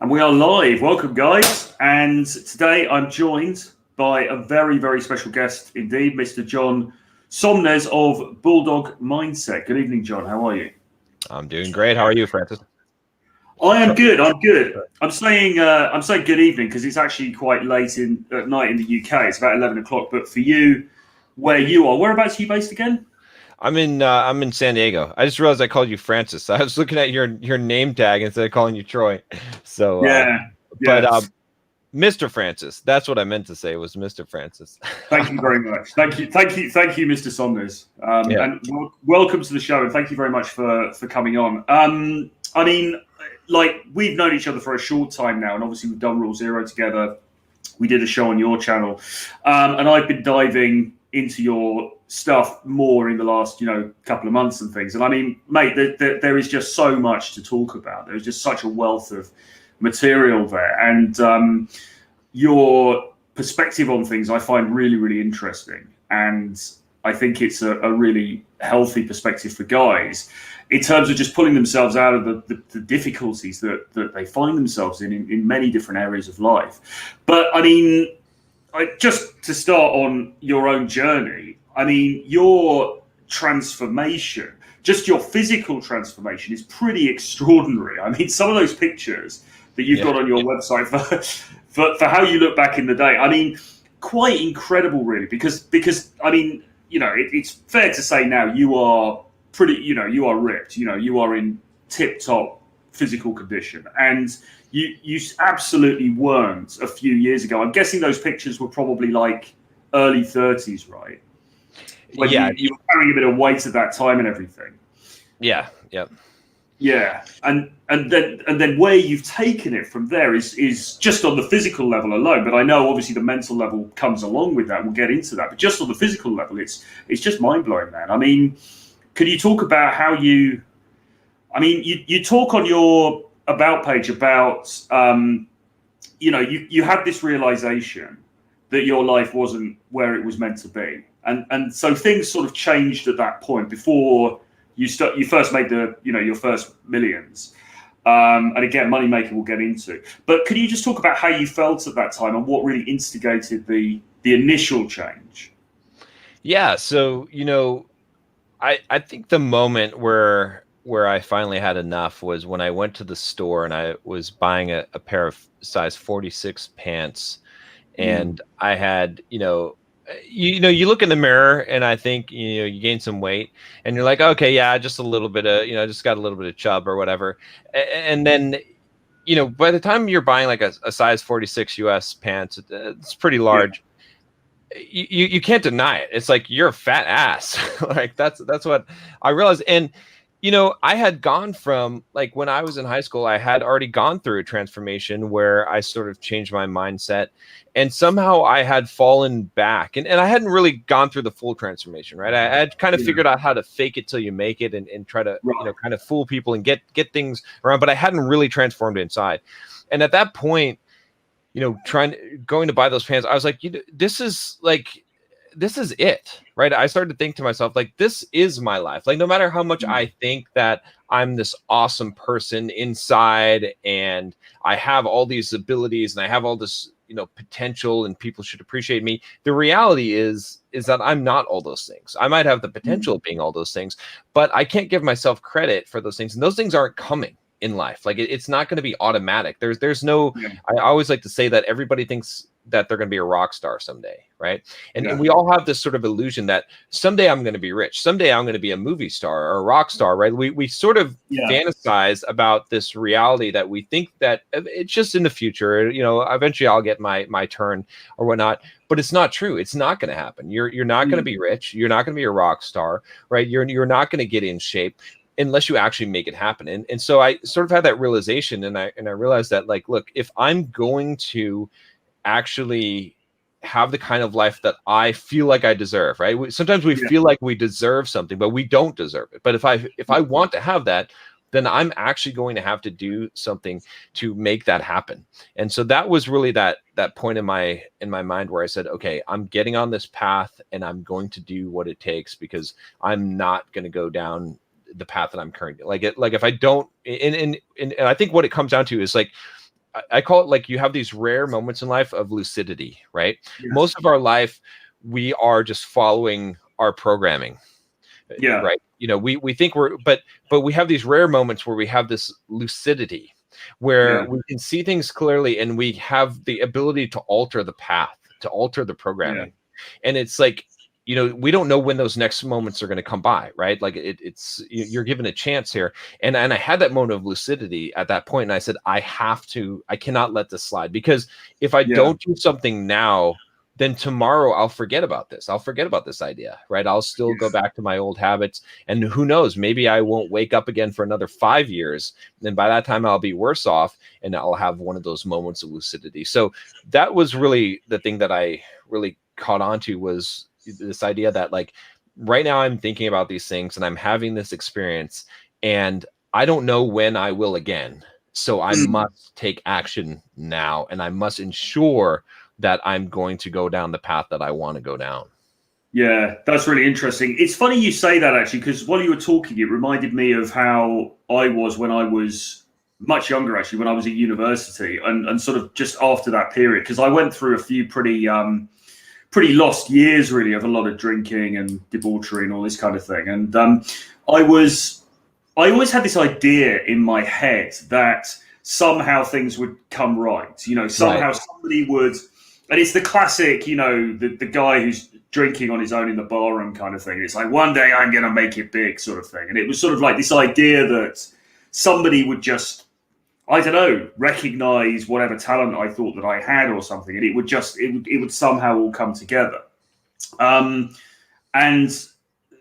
And we are live. Welcome, guys. And today I'm joined by a very, very special guest indeed, Mr. John SOMNEZ of BULLDOG Mindset. Good evening, John. How are you? I'm doing great. How are you, Francis? I am good. I'm good. I'm saying good evening because it's actually quite late at night in the UK. It's about 11 o'clock. But for you, where you are, whereabouts are you based again? I'm in San Diego. I just realized I called you Francis. I was looking at your name tag instead of calling you Troy. So yeah. But Mr. Francis. That's what I meant to say was Mr. Francis. Thank you very much. Thank you, Mr. SOMNEZ. And welcome to the show. And thank you very much for coming on. I mean, like, we've known each other for a short time now, and obviously we've done Rule Zero together. We did a show on your channel, and I've been diving into your stuff more in the last, couple of months and things. And I mean, mate, there is just so much to talk about. There's just such a wealth of material there, and your perspective on things I find really, really interesting. And I think it's a really healthy perspective for guys in terms of just pulling themselves out of the difficulties that they find themselves in many different areas of life. But I mean, just to start on your own journey, I mean, your transformation, just your physical transformation is pretty extraordinary. I mean, some of those pictures that you've got on your website for how you look back in the day, I mean, quite incredible, really, because I mean, it's fair to say now you are pretty, you are ripped, you are in tip-top physical condition, and you absolutely weren't a few years ago. I'm guessing those pictures were probably like early 30s, right? When you were carrying a bit of weight at that time and everything. Yeah. Yeah, and then where you've taken it from there is just on the physical level alone. But I know obviously the mental level comes along with that. We'll get into that. But just on the physical level, it's just mind blowing, man. I mean, could you talk about how you? I mean, you talk on your about page about you had this realization that your life wasn't where it was meant to be, and so things sort of changed at that point before you first made your first millions, and again, Moneymaker we'll get into. But could you just talk about how you felt at that time and what really instigated the initial change? Yeah, so I think the moment where I finally had enough was when I went to the store and I was buying a pair of size 46 pants, and I had you look in the mirror and I think you gain some weight and you're like, okay, yeah, just a little bit of just got a little bit of chub or whatever, and then by the time you're buying like a size 46 US pants, it's pretty large. You can't deny it. It's like you're a fat ass. Like that's what I realized. And I had gone from, like, when I was in high school, I had already gone through a transformation where I sort of changed my mindset, and somehow I had fallen back, and I hadn't really gone through the full transformation, right? I had kind of figured out how to fake it till you make it and try to, kind of fool people and get things around, but I hadn't really transformed inside. And at that point, going to buy those pants, I was like, this is it, right? I started to think to myself, like, this is my life. Like, no matter how much I think that I'm this awesome person inside and I have all these abilities and I have all this, potential and people should appreciate me, the reality is that I'm not all those things. I might have the potential of being all those things, but I can't give myself credit for those things. And those things aren't coming in life. Like, it's not going to be automatic. There's no, I always like to say that everybody thinks that they're going to be a rock star someday, right? And we all have this sort of illusion that someday I'm going to be rich, someday I'm going to be a movie star or a rock star, right? We sort of fantasize about this reality that we think that it's just in the future, eventually I'll get my turn or whatnot, but it's not true. It's not going to happen. You're not going to be rich. You're not going to be a rock star, right? You're not going to get in shape unless you actually make it happen. And so I sort of had that realization, and I realized that, like, look, if I'm going to actually have the kind of life that I feel like I deserve, right? Sometimes we feel like we deserve something, but we don't deserve it. But if I want to have that, then I'm actually going to have to do something to make that happen. And so that was really that point in my mind where I said, okay, I'm getting on this path and I'm going to do what it takes, because I'm not going to go down the path that I'm currently like if I don't, and I think what it comes down to is, like, I call it like you have these rare moments in life of lucidity, right? Yes. Most of our life, we are just following our programming. Yeah. Right. We think but we have these rare moments where we have this lucidity, where we can see things clearly and we have the ability to alter the path, to alter the programming. And it's like, we don't know when those next moments are going to come by, right? Like you're given a chance here. And I had that moment of lucidity at that point. And I said, I cannot let this slide, because if I don't do something now, then tomorrow I'll forget about this. I'll forget about this idea, right? I'll still go back to my old habits. And who knows, maybe I won't wake up again for another 5 years. And by that time I'll be worse off and I'll have one of those moments of lucidity. So that was really the thing that I really caught on to, was this idea that, like, right now I'm thinking about these things and I'm having this experience and I don't know when I will again. So I must take action now, and I must ensure that I'm going to go down the path that I want to go down. Yeah, that's really interesting. It's funny you say that, actually, because while you were talking, it reminded me of how I was when I was much younger, actually, when I was at university, and sort of just after that period, because I went through a few pretty lost years, really, of a lot of drinking and debauchery and all this kind of thing. And I always had this idea in my head that somehow things would come right. Somehow somebody would. And it's the classic, the guy who's drinking on his own in the bar room kind of thing. It's like, one day I'm going to make it big, sort of thing. And it was sort of like this idea that somebody would just, I don't know, recognize whatever talent I thought that I had or something. And it would somehow all come together. And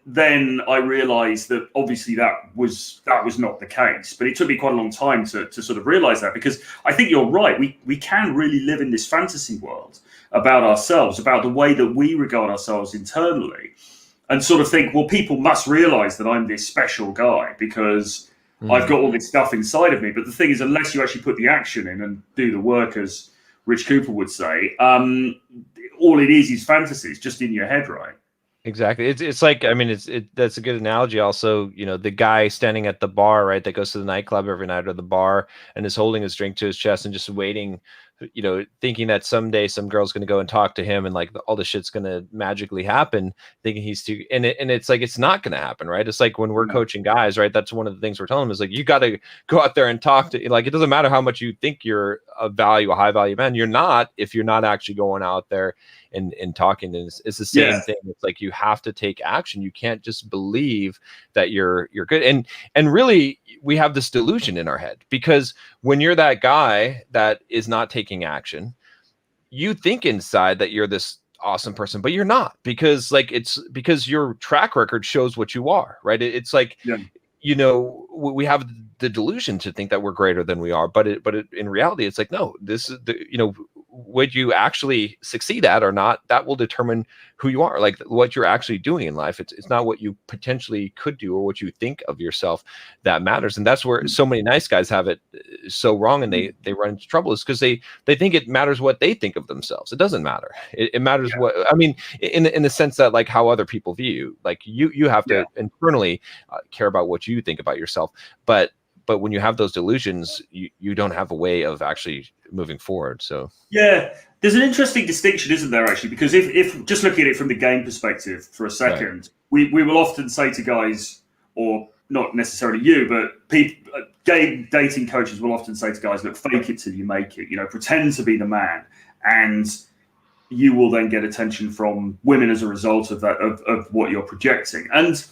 then I realized that obviously that was not the case, but it took me quite a long time to sort of realize that, because I think you're right. We can really live in this fantasy world about ourselves, about the way that we regard ourselves internally, and sort of think, well, people must realize that I'm this special guy because I've got all this stuff inside of me. But the thing is, unless you actually put the action in and do the work, as Rich Cooper would say, all it is fantasies just in your head, right? Exactly. It's like, I mean, that's a good analogy. Also, the guy standing at the bar, right, that goes to the nightclub every night, or the bar, and is holding his drink to his chest and just waiting, thinking that someday some girl's going to go and talk to him and like all the shit's going to magically happen, thinking he's too, and it's like, it's not going to happen, right? It's like when we're coaching guys, right? That's one of the things we're telling them, is like, you got to go out there and talk to, like, it doesn't matter how much you think you're a high value man. You're not, if you're not actually going out there and talking. And it's the same thing. It's like, you have to take action. You can't just believe that you're good. And really, we have this delusion in our head, because when you're that guy that is not taking action, you think inside that you're this awesome person, but you're not, because because your track record shows what you are, right? It's like, we have the delusion to think that we're greater than we are, but in reality, it's like, no, this is would you actually succeed at or not, that will determine who you are, like what you're actually doing in life. It's not what you potentially could do or what you think of yourself that matters. And that's where so many nice guys have it so wrong, and they run into trouble, is because they think it matters what they think of themselves. It doesn't matter. It matters what, I mean, in the sense that, like, how other people view you, like you have to internally care about what you think about yourself. But when you have those delusions, you don't have a way of actually moving forward. So there's an interesting distinction, isn't there, actually? Because if just looking at it from the game perspective for a second, we will often say to guys, or not necessarily you, but people, game dating coaches will often say to guys, look, fake it till you make it. Pretend to be the man, and you will then get attention from women as a result of that, of what you're projecting. And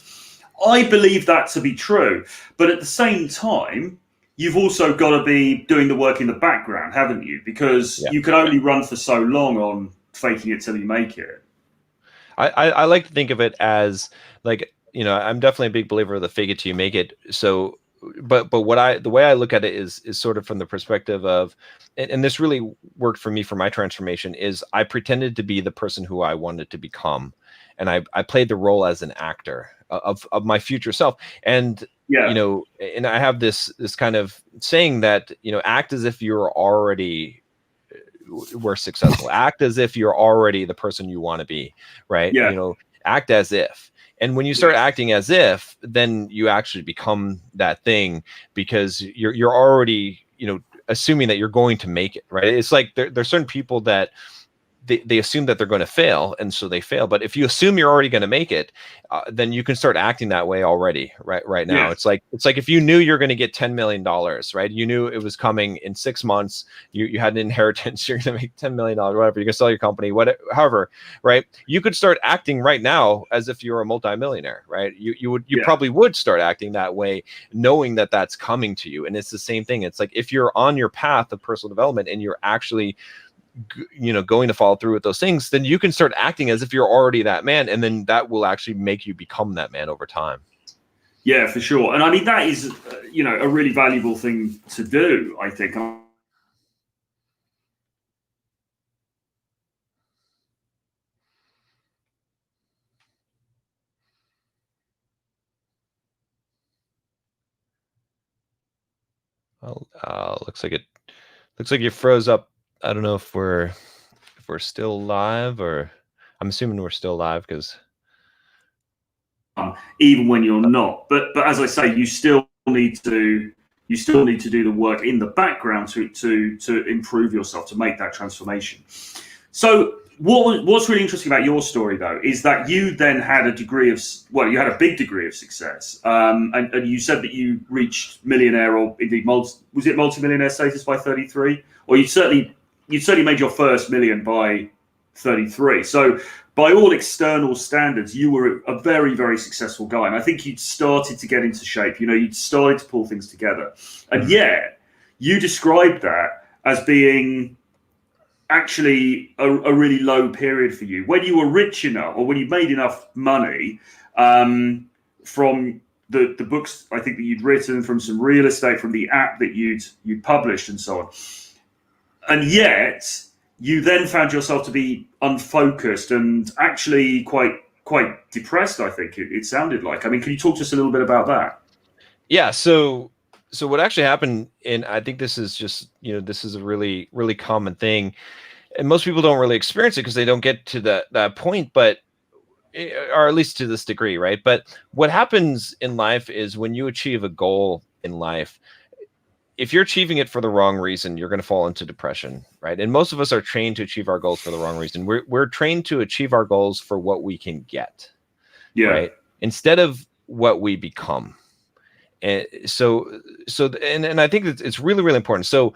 I believe that to be true, but at the same time, you've also got to be doing the work in the background, haven't you? Because you can only run for so long on faking it till you make it. I like to think of it as, like, I'm definitely a big believer of the fake it till you make it. So, but the way I look at it is sort of from the perspective of, and this really worked for me for my transformation, is I pretended to be the person who I wanted to become. And I played the role as an actor of my future self. And, and I have this kind of saying that, act as if you're already were successful, act as if you're already the person you want to be, right? Act as if. And when you start acting as if, then you actually become that thing, because you're already, assuming that you're going to make it, right? It's like there's certain people that they assume that they're going to fail, and so they fail. But if you assume you're already going to make it, then you can start acting that way already, right now. Yeah. It's like if you knew you're going to get $10 million, right? You knew it was coming in 6 months. You had an inheritance. You're going to make $10 million, whatever. You're going to sell your company, whatever, however, right? You could start acting right now as if you're a multimillionaire, right? You probably would start acting that way, knowing that that's coming to you. And it's the same thing. It's like if you're on your path of personal development and you're actually going to follow through with those things, then you can start acting as if you're already that man, and then that will actually make you become that man over time. Yeah, for sure. And I mean, that is a really valuable thing to do, I think. Well, looks like you froze up. I don't know if we're still live, or I'm assuming we're still live because even when you're not. But as I say, you still need to do the work in the background to improve yourself, to make that transformation. So what's really interesting about your story, though, is that you then had a big degree of success, and you said that you reached millionaire, or indeed multi-millionaire status by 33, or you certainly made your first million by 33. So by all external standards, you were a very, very successful guy. And I think you'd started to get into shape. You'd started to pull things together. And yet you described that as being actually a really low period for you. When you were rich enough, or when you made enough money from the books I think that you'd written, from some real estate, from the app that you'd published and so on. And yet you then found yourself to be unfocused and actually quite depressed, I think it sounded like. I mean, can you talk to us a little bit about that? Yeah, so what actually happened, and I think this is just, this is a really, really common thing, and most people don't really experience it because they don't get to that point, but, or at least to this degree, right? But what happens in life is when you achieve a goal in life, if you're achieving it for the wrong reason, you're going to fall into depression, right? And most of us are trained to achieve our goals for the wrong reason. We're trained to achieve our goals for what we can get, right? Instead of what we become. And and I think it's really, really important. So,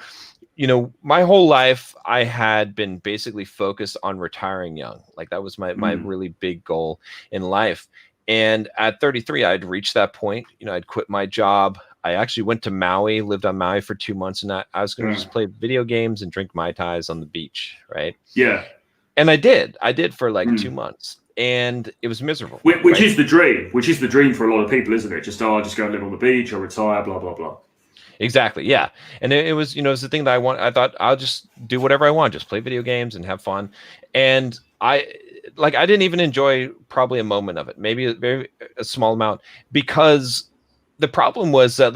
my whole life I had been basically focused on retiring young. Like that was my really big goal in life. And at 33, I'd reached that point. I'd quit my job. I actually went to Maui, lived on Maui for 2 months, and I was going to just play video games and drink Mai Tais on the beach, right? Yeah. And I did for like 2 months, and it was miserable. Which is the dream for a lot of people, isn't it? I'll just go and live on the beach or retire, blah, blah, blah. Exactly. Yeah. And it was, it's the thing that I thought I'll just do whatever I want, just play video games and have fun. And I didn't even enjoy probably a moment of it, maybe a small amount, because the problem was that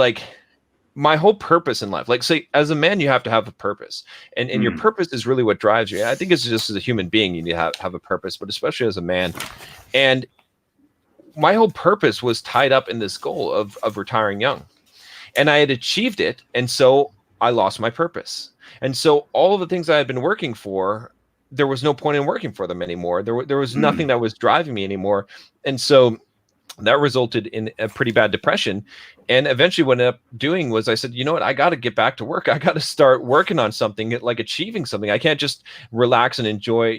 my whole purpose in life, say as a man, you have to have a purpose, and your purpose is really what drives you. I think it's just as a human being, you need to have a purpose, but especially as a man. And my whole purpose was tied up in this goal of retiring young, and I had achieved it. And so I lost my purpose. And so all of the things I had been working for, there was no point in working for them anymore. There was nothing that was driving me anymore. And so that resulted in a pretty bad depression. And eventually what I ended up doing was I said, you know what, I got to get back to work. I got to start working on something, like achieving something. I can't just relax and enjoy,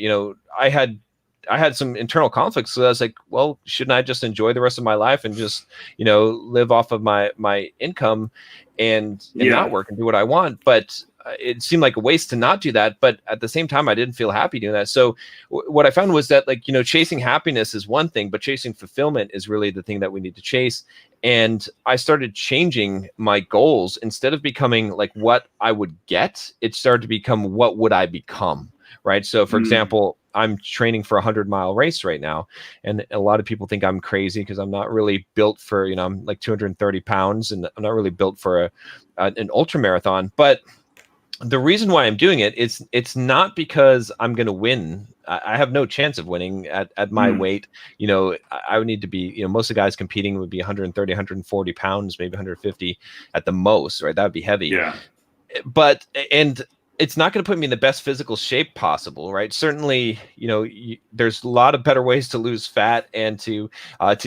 I had some internal conflicts. So I was like, well, shouldn't I just enjoy the rest of my life and just, live off of my income and not work and do what I want? But it seemed like a waste to not do that. But at the same time, I didn't feel happy doing that. So what I found was that chasing happiness is one thing, but chasing fulfillment is really the thing that we need to chase. And I started changing my goals. Instead of becoming like what I would get, it started to become what would I become, right? So for example, I'm training for a 100-mile race right now. And a lot of people think I'm crazy because I'm not really built for, I'm like 230 pounds and I'm not really built for an ultra marathon. But the reason why I'm doing it is it's not because I'm going to win. I have no chance of winning at my weight. I would need to be, most of the guys competing would be 130, 140 pounds, maybe 150 at the most, right? That would be heavy. Yeah. but and it's not going to put me in the best physical shape possible, right? Certainly, there's a lot of better ways to lose fat and to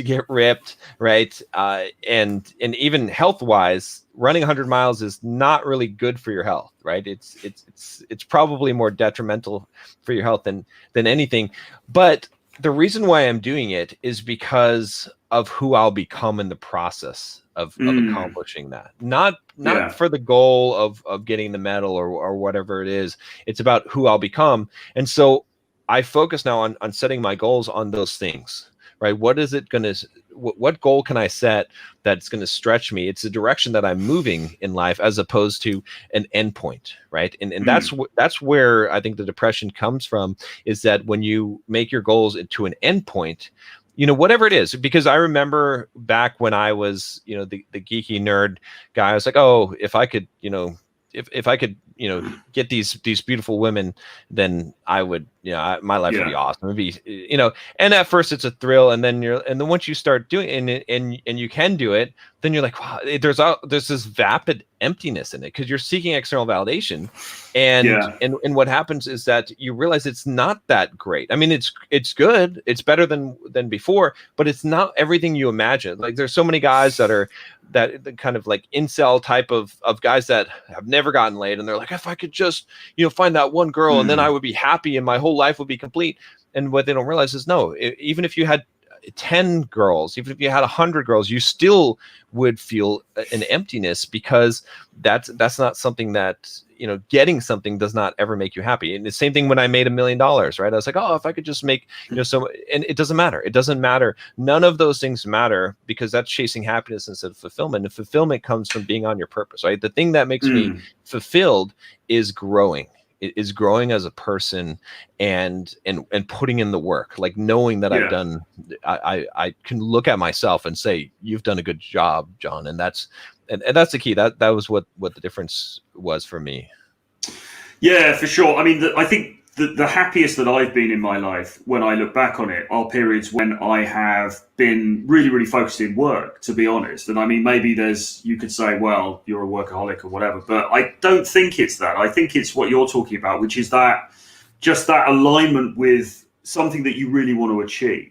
get ripped, right? And even health wise, running 100 miles is not really good for your health, right? It's probably more detrimental for your health than anything. But the reason why I'm doing it is because of who I'll become in the process of accomplishing that. Not for the goal of getting the medal or whatever it is. It's about who I'll become. And so I focus now on setting my goals on those things, right? What goal can I set that's going to stretch me? It's the direction that I'm moving in life as opposed to an endpoint, right? And that's where I think the depression comes from, is that when you make your goals into an endpoint, whatever it is, because I remember back when I was, the geeky nerd guy, I was like, oh, if I could, if I could, get these beautiful women, then I would, my life would be awesome. It'd be, and at first it's a thrill, and then once you start doing it and you can do it, then you're like, wow, there's this vapid emptiness in it because you're seeking external validation, and what happens is that you realize it's not that great. I mean, it's good, it's better than before, but it's not everything you imagine. Like, there's so many guys that kind of like incel type of guys that have never gotten laid, and they're like, if I could just find that one girl and then I would be happy and my whole life would be complete. And what they don't realize is, no, even if you had 10 girls, even if you had 100 girls, you still would feel an emptiness, because that's not something that, getting something does not ever make you happy. And the same thing when I made $1 million, right? I was like, oh, if I could just make, so, and it doesn't matter. It doesn't matter. None of those things matter, because that's chasing happiness instead of fulfillment. And fulfillment comes from being on your purpose, right? The thing that makes me fulfilled is growing. It is growing as a person and putting in the work, like knowing that I've done, I can look at myself and say, you've done a good job, John. And that's the key. That was what the difference was for me. Yeah, for sure. I mean, I think the happiest that I've been in my life, when I look back on it, are periods when I have been really, really focused in work, to be honest. And I mean, maybe you could say, well, you're a workaholic or whatever, but I don't think it's that. I think it's what you're talking about, which is just that alignment with something that you really want to achieve.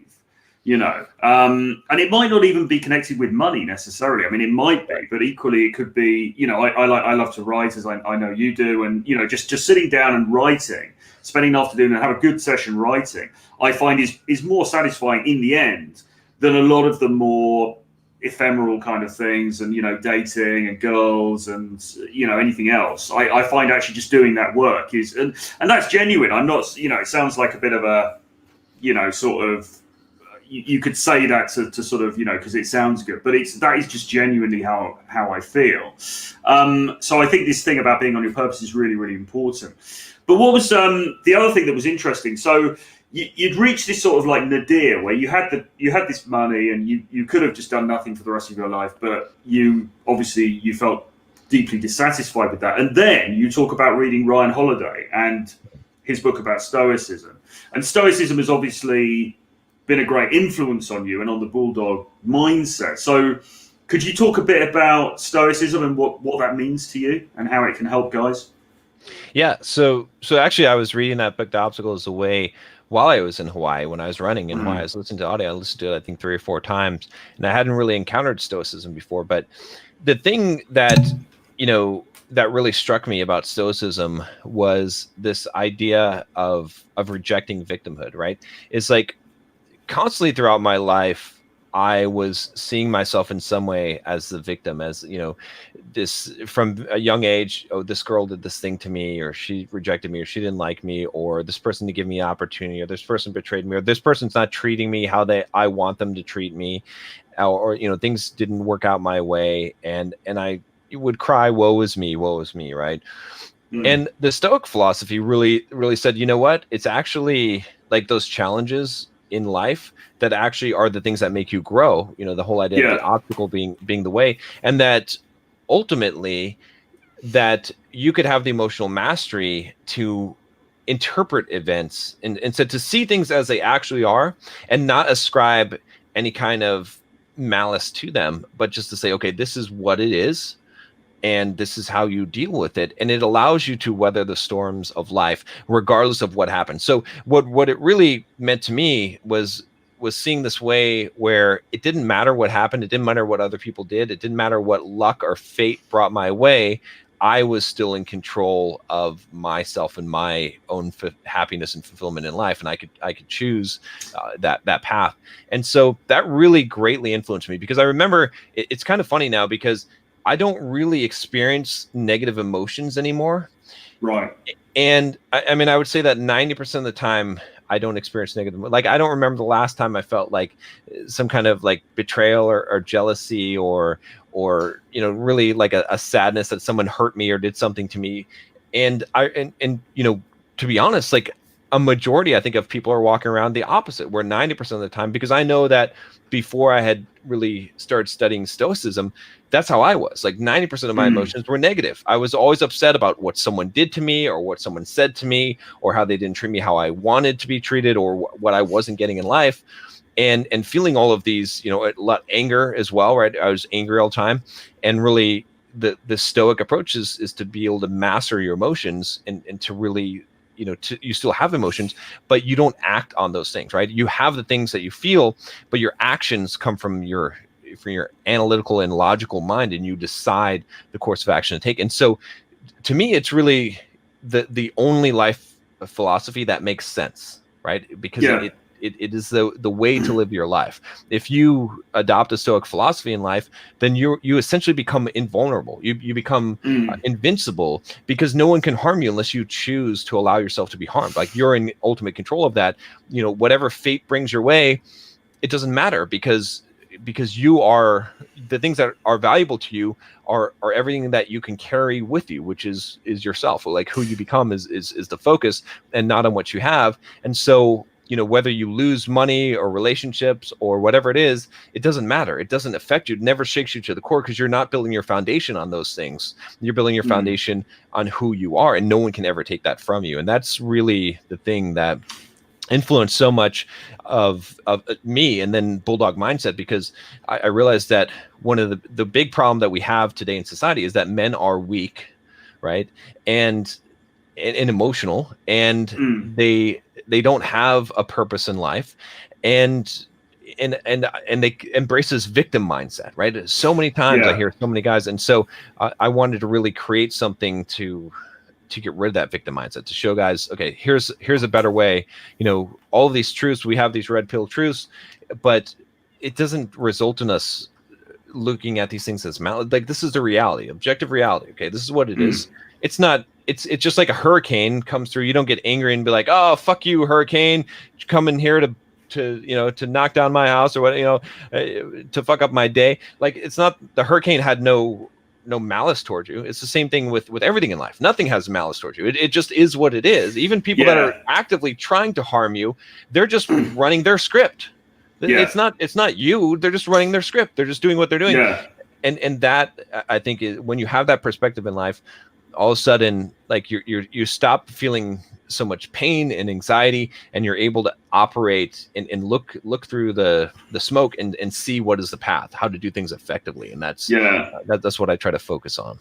And it might not even be connected with money necessarily. I mean, it might be, but equally it could be, I love to write, as I know you do. And, just sitting down and writing, spending an afternoon and have a good session writing, I find is more satisfying in the end than a lot of the more ephemeral kind of things and, dating and girls and, anything else. I find actually just doing that work and that's genuine. I'm not, it sounds like a bit of a, sort of, you could say that to sort of, because it sounds good, but that is just genuinely how I feel. So I think this thing about being on your purpose is really, really important. But what was the other thing that was interesting? So you'd reached this sort of like nadir where you had this money and you could have just done nothing for the rest of your life, but you felt deeply dissatisfied with that. And then you talk about reading Ryan Holiday and his book about Stoicism. And Stoicism has obviously been a great influence on you and on the Bulldog mindset. So could you talk a bit about Stoicism and what that means to you and how it can help guys? Yeah. So actually I was reading that book, The Obstacle is the Way, while I was in Hawaii. When I was running in Hawaii, I was listening to audio. I listened to it, I think 3 or 4 times, and I hadn't really encountered Stoicism before. But the thing that, that really struck me about Stoicism was this idea of rejecting victimhood, right? It's like, constantly throughout my life, I was seeing myself in some way as the victim, as, this from a young age. Oh, this girl did this thing to me, or she rejected me, or she didn't like me, or this person didn't give me an opportunity, or this person betrayed me, or this person's not treating me how I want them to treat me, or things didn't work out my way, and I would cry, woe is me, right? And the Stoic philosophy really, really said, you know what? It's actually like those challenges in life that actually are the things that make you grow. The whole idea of the obstacle being the way, and that ultimately that you could have the emotional mastery to interpret events and so to see things as they actually are and not ascribe any kind of malice to them, but just to say, okay, this is what it is. and this is how you deal with it, and it allows you to weather the storms of life regardless of what happens. So what it really meant to me was seeing this way where it didn't matter what happened, it didn't matter what other people did, it didn't matter what luck or fate brought my way. I was still in control of myself and my own happiness and fulfillment in life, and I could choose that path. And so that really greatly influenced me, because I remember it's kind of funny now because I don't really experience negative emotions anymore. Right. And I mean, I would say that 90% of the time I don't experience negative. Like, I don't remember the last time I felt like some kind of like betrayal or jealousy or really like a sadness that someone hurt me or did something to me. And to be honest, like a majority, I think, of people are walking around the opposite, where 90% of the time, because I know that before I had really started studying Stoicism, that's how I was. Like 90% of my emotions were negative. I was always upset about what someone did to me or what someone said to me or how they didn't treat me how I wanted to be treated or what I wasn't getting in life. And feeling all of these, a lot of anger as well, right? I was angry all the time. And really the Stoic approach is to be able to master your emotions and to really, you still have emotions, but you don't act on those things, right? You have the things that you feel, but your actions come from your analytical and logical mind, and you decide the course of action to take. And so to me, it's really the only life philosophy that makes sense, right? Because it is the way to live your life. If you adopt a Stoic philosophy in life, then you essentially become invulnerable. You become invincible, because no one can harm you unless you choose to allow yourself to be harmed. Like, you're in ultimate control of that. Whatever fate brings your way, it doesn't matter, because you are the things that are valuable to you are everything that you can carry with you, which is yourself. Like, who you become is the focus, and not on what you have. And so, whether you lose money or relationships or whatever it is, it doesn't matter. It doesn't affect you. It never shakes you to the core, because you're not building your foundation on those things. You're building your foundation on who you are, and no one can ever take that from you. And that's really the thing that influenced so much of me, and then Bulldog mindset, because I realized that one of the big problem that we have today in society is that men are weak, right? And emotional, and they don't have a purpose in life, and they embrace this victim mindset, right? So many times I hear so many guys, and so I wanted to really create something to get rid of that victim mindset, to show guys, okay, here's a better way. All of these truths, we have these red pill truths, but it doesn't result in us looking at these things as like, this is the reality, objective reality. Okay, this is what it is. It's not. It's just like a hurricane comes through. You don't get angry and be like, oh, fuck you, hurricane, come in here to knock down my house or what, to fuck up my day. Like, it's not, the hurricane had no malice towards you. It's the same thing with everything in life. Nothing has malice towards you. It just is what it is. Even people that are actively trying to harm you, they're just running their script. It's not you. They're just running their script. They're just doing what they're doing. And that, I think, is when you have that perspective in life, all of a sudden, like, you stop feeling so much pain and anxiety, and you're able to operate and look through the smoke and see what is the path, how to do things effectively. And that's what I try to focus on.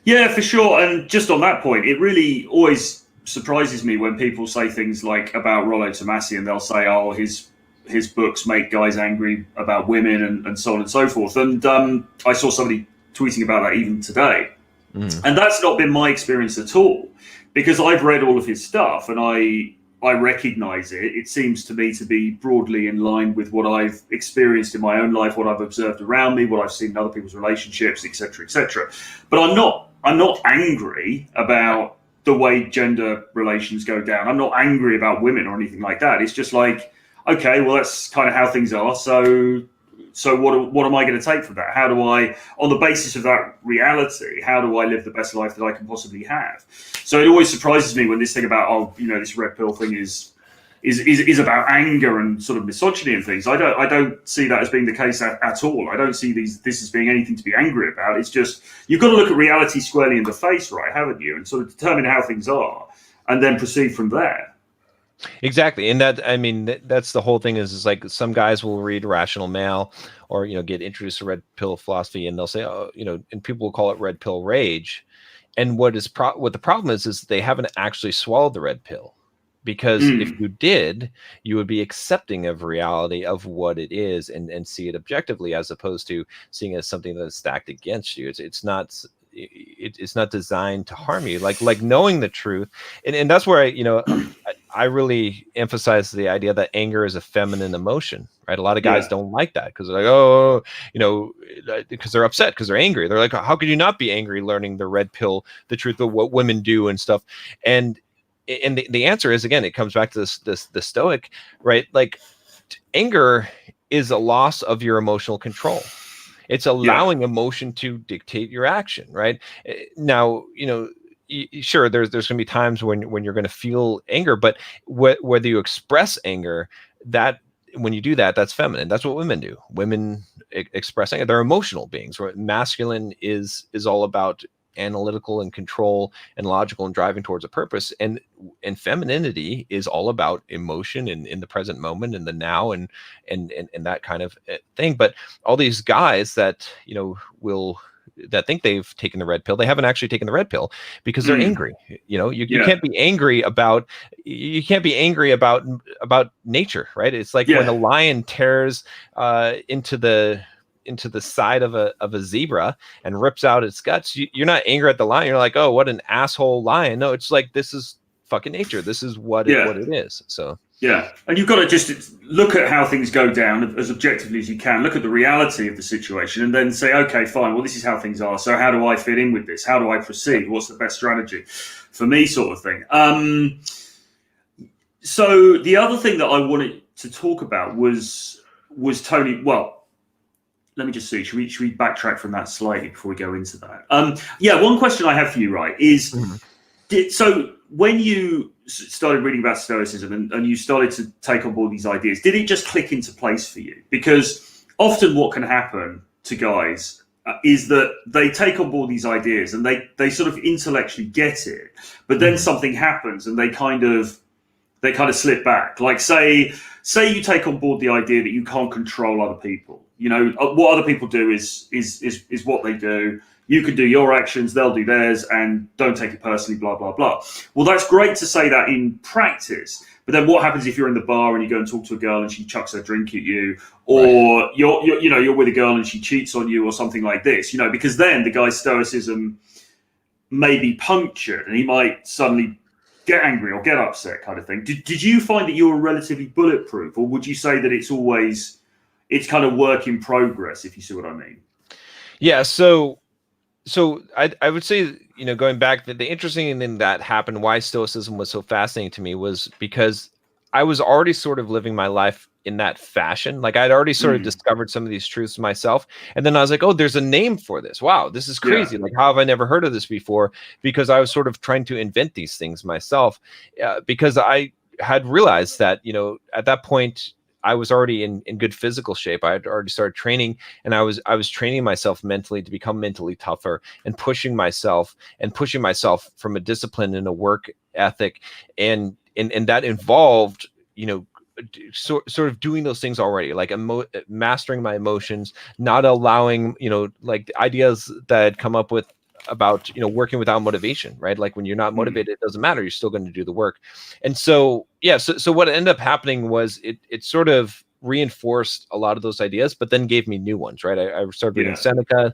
Yeah, for sure. And just on that point, it really always surprises me when people say things like about Rollo Tomassi, and they'll say, oh, his books make guys angry about women and so on and so forth. And I saw somebody tweeting about that even today. And that's not been my experience at all, because I've read all of his stuff and I recognize it. It seems to me to be broadly in line with what I've experienced in my own life, what I've observed around me, what I've seen in other people's relationships, etc., etc. But I'm not angry about the way gender relations go down. I'm not angry about women or anything like that. It's just like, okay, well, that's kind of how things are. So what am I going to take from that? How do I, on the basis of that reality, how do I live the best life that I can possibly have? So it always surprises me when this thing about, this red pill thing is about anger and sort of misogyny and things. I don't see that as being the case at all. I don't see this as being anything to be angry about. It's just, you've got to look at reality squarely in the face, right? Haven't you? And sort of determine how things are, and then proceed from there. Exactly. And that, I mean, that's the whole thing is like some guys will read Rational Male or, get introduced to red pill philosophy and they'll say, oh, and people will call it red pill rage. And what the problem is they haven't actually swallowed the red pill. Because if you did, you would be accepting of reality of what it is and see it objectively, as opposed to seeing it as something that's stacked against you. It's not designed to harm you. Like knowing the truth, and that's where I really emphasize the idea that anger is a feminine emotion, right? A lot of guys don't like that because they're like, because they're upset because they're angry. They're like, how could you not be angry learning the red pill, the truth of what women do and stuff, and the answer is, again, it comes back to the Stoic, right? Like anger is a loss of your emotional control. It's allowing emotion to dictate your action, right? Now, sure, there's going to be times when you're going to feel anger, but whether you express anger, that when you do that, that's feminine. That's what women do. Women express anger. They're emotional beings, right? Masculine is all about analytical and control and logical and driving towards a purpose, and femininity is all about emotion and in the present moment and the now and that kind of thing. But all these guys that that think they've taken the red pill, they haven't actually taken the red pill because they're angry. You can't be angry about nature, right? It's like when a lion tears into the side of a zebra and rips out its guts. You're not angry at the lion. You're like, oh, what an asshole lion. No, it's like, this is fucking nature. This is what it is. So and you've got to just look at how things go down as objectively as you can. Look at the reality of the situation and then say, okay, fine, well, this is how things are. So how do I fit in with this? How do I proceed? What's the best strategy for me, sort of thing? So the other thing that I wanted to talk about was Tony. Well, let me just see. Should we backtrack from that slightly before we go into that? One question I have for you, right, is so when you started reading about Stoicism and you started to take on board these ideas, did it just click into place for you? Because often what can happen to guys is that they take on board these ideas and they sort of intellectually get it, but then something happens and they kind of slip back. Like say you take on board the idea that you can't control other people. What other people do is what they do. You can do your actions, they'll do theirs, and don't take it personally, blah, blah, blah. Well, that's great to say that in practice. But then what happens if you're in the bar and you go and talk to a girl and she chucks her drink at you, or you're with a girl and she cheats on you or something like this, because then the guy's stoicism may be punctured and he might suddenly get angry or get upset, kind of thing. Did you find that you were relatively bulletproof, or would you say that it's kind of work in progress, if you see what I mean? Yeah. So I would say, going back, the interesting thing that happened, why Stoicism was so fascinating to me, was because I was already sort of living my life in that fashion. Like I'd already sort of discovered some of these truths myself. And then I was like, oh, there's a name for this. Wow, this is crazy. Like, how have I never heard of this before? Because I was sort of trying to invent these things myself, because I had realized that, at that point, I was already in good physical shape. I had already started training, and I was training myself mentally to become mentally tougher and pushing myself from a discipline and a work ethic. And that involved, sort of doing those things already, like mastering my emotions, not allowing, like the ideas that I'd come up with about, working without motivation, right? Like when you're not motivated, it doesn't matter. You're still going to do the work. And so, so what ended up happening was it sort of reinforced a lot of those ideas, but then gave me new ones, right? I started reading Seneca's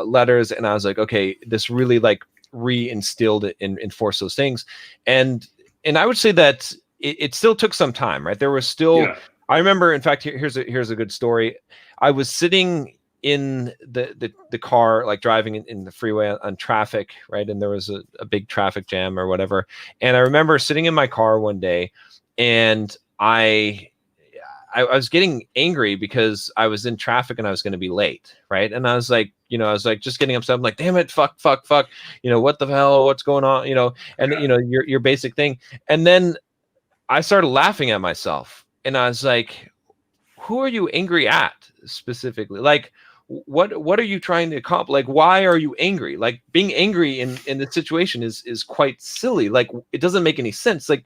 letters, and I was like, okay, this really like reinstilled it and enforced those things. And I would say that it still took some time, right? There was still, I remember, in fact, here's a good story. I was sitting in the car, like driving in the freeway on traffic, right? And there was a big traffic jam or whatever. And I remember sitting in my car one day, and I was getting angry because I was in traffic and I was going to be late, right? And I was like, just getting upset. I'm like, damn it, fuck, what the hell, what's going on, and your basic thing. And then I started laughing at myself, and I was like, who are you angry at specifically? Like, what are you trying to accomplish? Like, why are you angry? Like, being angry in this situation is quite silly. Like, it doesn't make any sense. Like,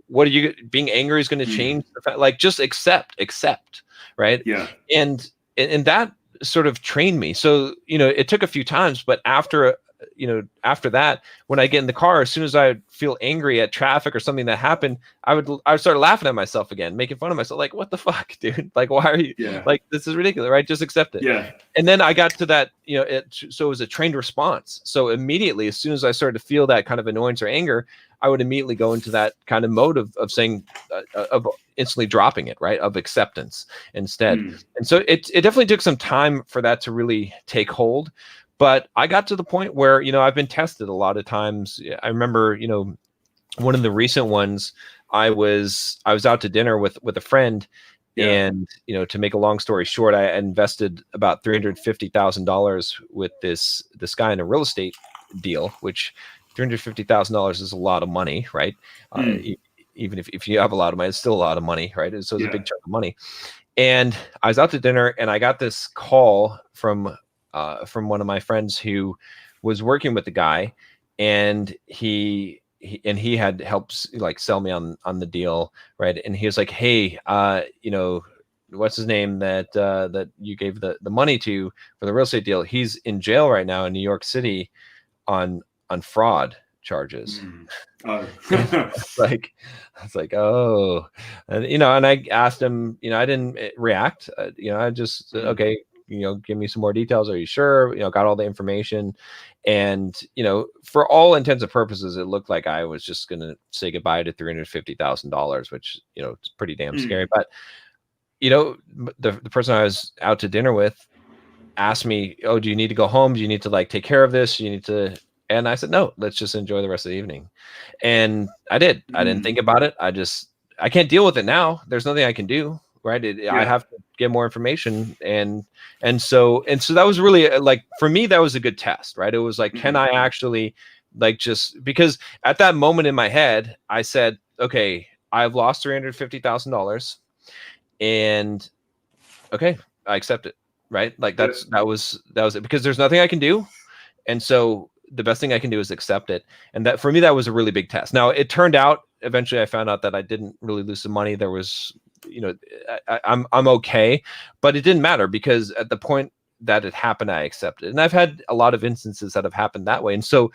what are you, being angry is going to change the fact, like, just accept, right? Yeah. And that sort of trained me. So, it took a few times, but after that, when I get in the car, as soon as I feel angry at traffic or something that happened, I would start laughing at myself again, making fun of myself. Like, what the fuck, dude? Like, why are you like, this is ridiculous, right? Just accept it. Yeah. And then I got to that, so it was a trained response. So immediately, as soon as I started to feel that kind of annoyance or anger, I would immediately go into that kind of mode of saying, of instantly dropping it, right? Of acceptance instead. And so it definitely took some time for that to really take hold. But I got to the point where, I've been tested a lot of times. I remember, one of the recent ones, I was out to dinner with a friend, and, to make a long story short, I invested about $350,000 with this guy in a real estate deal, which $350,000 is a lot of money, right? Even if you have a lot of money, it's still a lot of money, right? So it's a big chunk of money. And I was out to dinner, and I got this call from one of my friends who was working with the guy, and he had helped like sell me on the deal, right? And he was like, hey, what's his name that you gave the money to for the real estate deal? He's in jail right now in New York City on fraud charges. Oh. Like, I was like, oh, and and I asked him, I didn't react, I just said, okay, give me some more details. Are you sure? Got all the information. And, for all intents and purposes, it looked like I was just going to say goodbye to $350,000, which, it's pretty damn scary. But, the person I was out to dinner with asked me, oh, do you need to go home? Do you need to like take care of this? You need to, and I said, no, let's just enjoy the rest of the evening. And I did. I didn't think about it. I can't deal with it now. There's nothing I can do. Right. I have to get more information. And so that was really like, for me, that was a good test, right? It was like, can I actually like, just because at that moment in my head, I said, okay, I've lost $350,000 and okay, I accept it. Right. Like that was it, because there's nothing I can do. And so the best thing I can do is accept it. And that for me, that was a really big test. Now it turned out, eventually I found out that I didn't really lose some money. There was, I'm okay, but it didn't matter because at the point that it happened, I accepted. And I've had a lot of instances that have happened that way. And so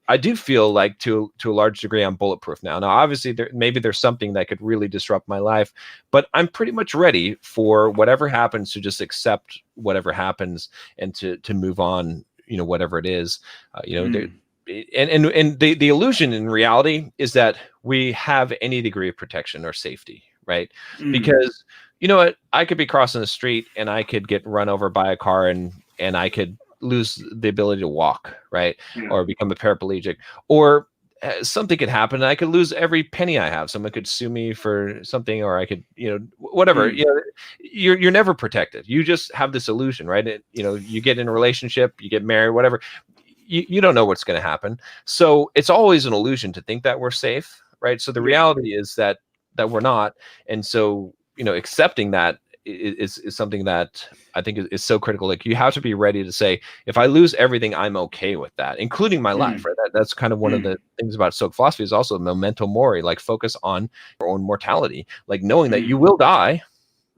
I do feel like to a large degree, I'm bulletproof now. Now, obviously maybe there's something that could really disrupt my life, but I'm pretty much ready for whatever happens to just accept whatever happens and to move on, whatever it is, and the illusion in reality is that we have any degree of protection or safety, right? Because what, I could be crossing the street and I could get run over by a car and I could lose the ability to walk, right? Or become a paraplegic, or something could happen and I could lose every penny I have. Someone could sue me for something, or I could, whatever. You're never protected. You just have this illusion, right? You get in a relationship, you get married, whatever. You don't know what's going to happen. So it's always an illusion to think that we're safe, right? So the reality is that we're not. And so, accepting that is something that I think is so critical. Like, you have to be ready to say, if I lose everything, I'm okay with that, including my life, right? That's kind of one of the things about Stoic philosophy is also memento mori, like focus on your own mortality, like knowing that you will die.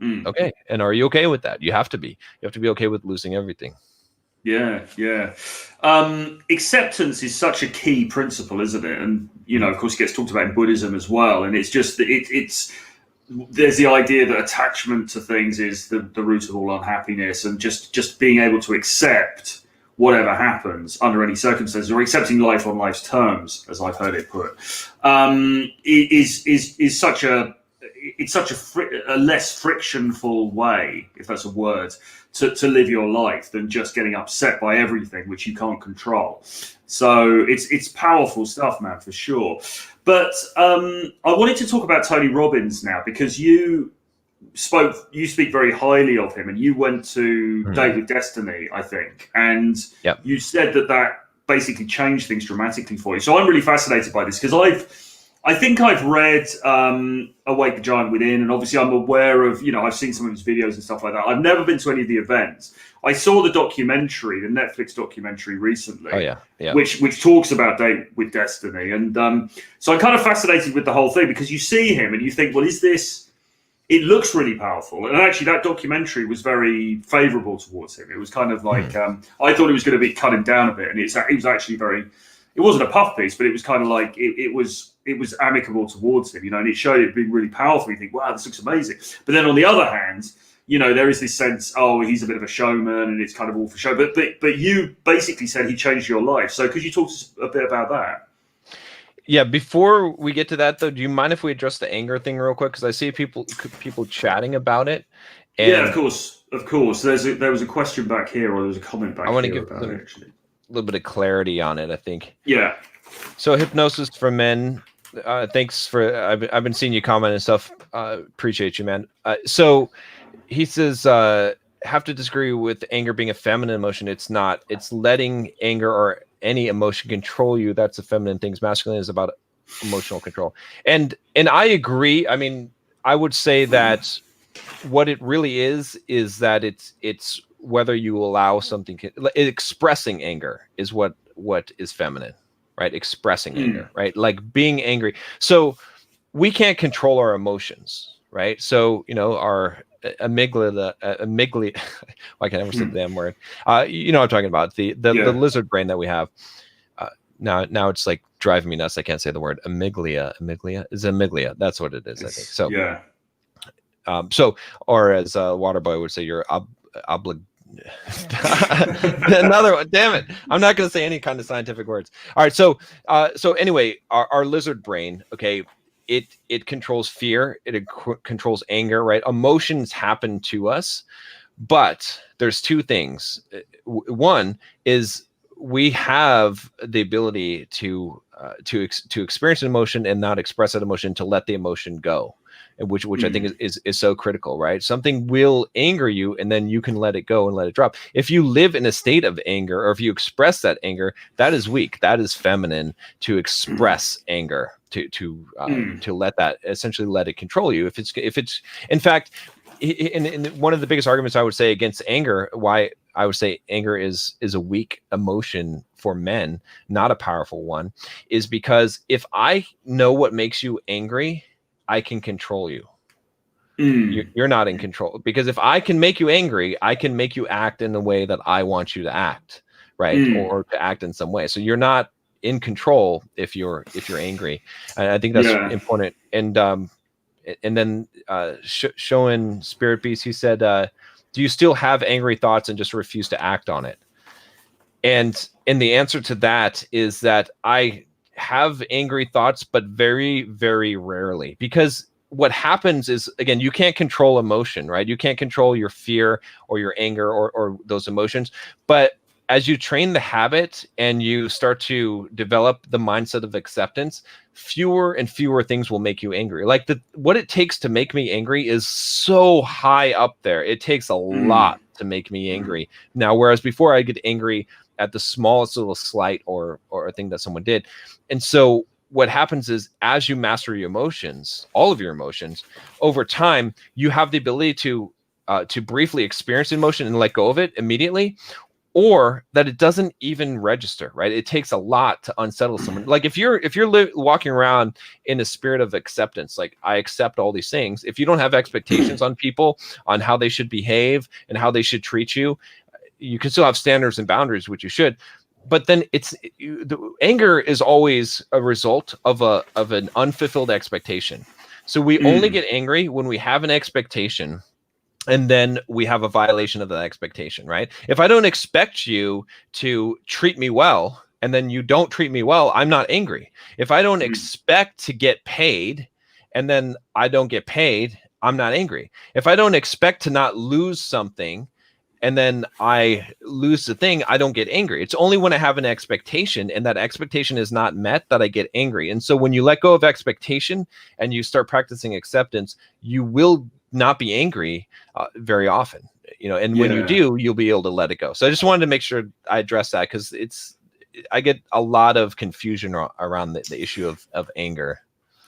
Okay. And are you okay with that? You have to be okay with losing everything. Yeah. Acceptance is such a key principle, isn't it? And, of course, it gets talked about in Buddhism as well. And it's just that there's the idea that attachment to things is the root of all unhappiness, and just being able to accept whatever happens under any circumstances, or accepting life on life's terms, as I've heard it put, is such a less frictionful way, if that's a word, to live your life than just getting upset by everything which you can't control. So it's powerful stuff, man, for sure. But I wanted to talk about Tony Robbins now, because you speak very highly of him, and you went to Date with Destiny, I think, and you said that basically changed things dramatically for you. So I'm really fascinated by this, because I think I've read Awake the Giant Within, and obviously I'm aware of, I've seen some of his videos and stuff like that. I've never been to any of the events. I saw the documentary, the Netflix documentary recently, which talks about Date with Destiny. And so I'm kind of fascinated with the whole thing, because you see him and you think, well, is this... It looks really powerful. And actually that documentary was very favourable towards him. It was kind of like, I thought it was going to be cut him down a bit. And it was actually very... It wasn't a puff piece, but it was kind of like it was amicable towards him, and it showed it being really powerful. You think, wow, this looks amazing. But then on the other hand, there is this sense, oh, he's a bit of a showman, and it's kind of all for show. But you basically said he changed your life. So could you talk to us a bit about that? Yeah. Before we get to that, though, do you mind if we address the anger thing real quick? Because I see people chatting about it. And yeah, of course. There was a question back here, or there was a comment back here. I want to give about it, actually. A little bit of clarity on it, I think. Yeah. So Hypnosis for Men, thanks for I've been seeing you comment and stuff. Appreciate you, man. So he says have to disagree with anger being a feminine emotion. It's not. It's letting anger or any emotion control you. That's a feminine thing. Masculine is about emotional control. And I agree. I mean, I would say that what it really is that it's whether you allow something, expressing anger is what is feminine, right? Expressing anger, right? Like being angry. So we can't control our emotions, right? So, our amygdala, I can never say the damn word. You know what I'm talking about, the lizard brain that we have. Now it's like driving me nuts. I can't say the word amygdala. Amygdala. That's what it is, I think. So, yeah. So, or as Waterboy would say, you're another one. Damn it! I'm not going to say any kind of scientific words. All right. So anyway, our lizard brain. Okay, it controls fear. It controls anger. Right? Emotions happen to us, but there's two things. One is we have the ability to experience an emotion and not express that emotion, to let the emotion go. Which I think is so critical, right? Something will anger you, and then you can let it go and let it drop. If you live in a state of anger, or if you express that anger, that is weak. That is feminine, to express anger, to let that, essentially let it control you. If it's in fact, in one of the biggest arguments I would say against anger, why I would say anger is a weak emotion for men, not a powerful one, is because if I know what makes you angry, I can control you. You're not in control, because if I can make you angry, I can make you act in the way that I want you to act, right? Or to act in some way. So you're not in control if you're angry. And I think that's important. And then showing Spirit Beast, he said, do you still have angry thoughts and just refuse to act on it? And the answer to that is that I have angry thoughts, but very, very rarely, because what happens is, again, you can't control emotion, right? You can't control your fear or your anger or those emotions. But as you train the habit and you start to develop the mindset of acceptance, fewer and fewer things will make you angry. Like what it takes to make me angry is so high up there. It takes a lot to make me angry. Now, whereas before I get angry at the smallest little slight or a thing that someone did. And so what happens is, as you master your emotions, all of your emotions, over time, you have the ability to briefly experience emotion and let go of it immediately, or that it doesn't even register, right? It takes a lot to unsettle someone. Like if you're walking around in a spirit of acceptance, like I accept all these things, if you don't have expectations on people, on how they should behave and how they should treat you, you can still have standards and boundaries, which you should. But then the anger is always a result of an unfulfilled expectation. So we only get angry when we have an expectation, and then we have a violation of that expectation, right? If I don't expect you to treat me well, and then you don't treat me well, I'm not angry. If I don't expect to get paid, and then I don't get paid, I'm not angry. If I don't expect to not lose something, and then I lose the thing, I don't get angry. It's only when I have an expectation and that expectation is not met that I get angry. And so when you let go of expectation and you start practicing acceptance, you will not be angry very often, and when you do, you'll be able to let it go. So I just wanted to make sure I address that, because I get a lot of confusion around the issue of anger.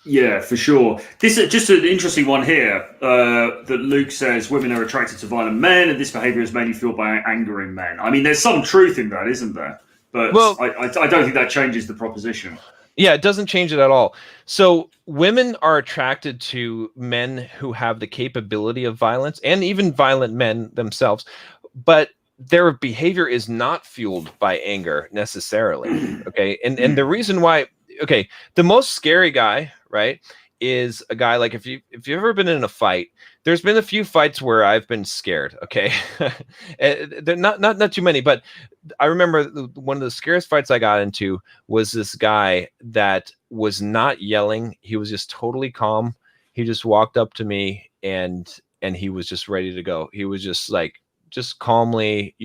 Yeah, for sure. This is just an interesting one here that Luke says women are attracted to violent men, and this behavior is mainly fueled by anger in men. I mean, there's some truth in that, isn't there? But Well, I don't think that changes the proposition. yeah, it doesn't change it at all. So women are attracted to men who have the capability of violence, and even violent men themselves, but their behavior is not fueled by anger necessarily. Okay. And the reason why, okay, the most scary guy, right, is a guy like if you've ever been in a fight, there's been a few fights where I've been scared. Okay. They're not too many, but I remember one of the scariest fights I got into was this guy that was not yelling. He was just totally calm. He just walked up to me and he was just ready to go. He was just like, just calmly,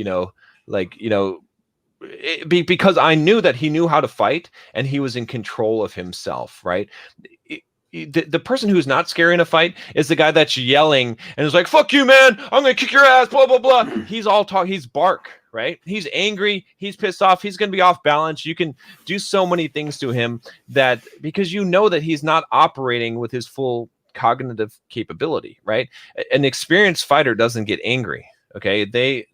because I knew that he knew how to fight and he was in control of himself, right? The person who's not scary in a fight is the guy that's yelling and is like, fuck you, man, I'm gonna kick your ass, blah, blah, blah. He's all talk, he's bark, right? He's angry, he's pissed off, he's gonna be off balance. You can do so many things to him that because you know that he's not operating with his full cognitive capability, right? An experienced fighter doesn't get angry. Okay, they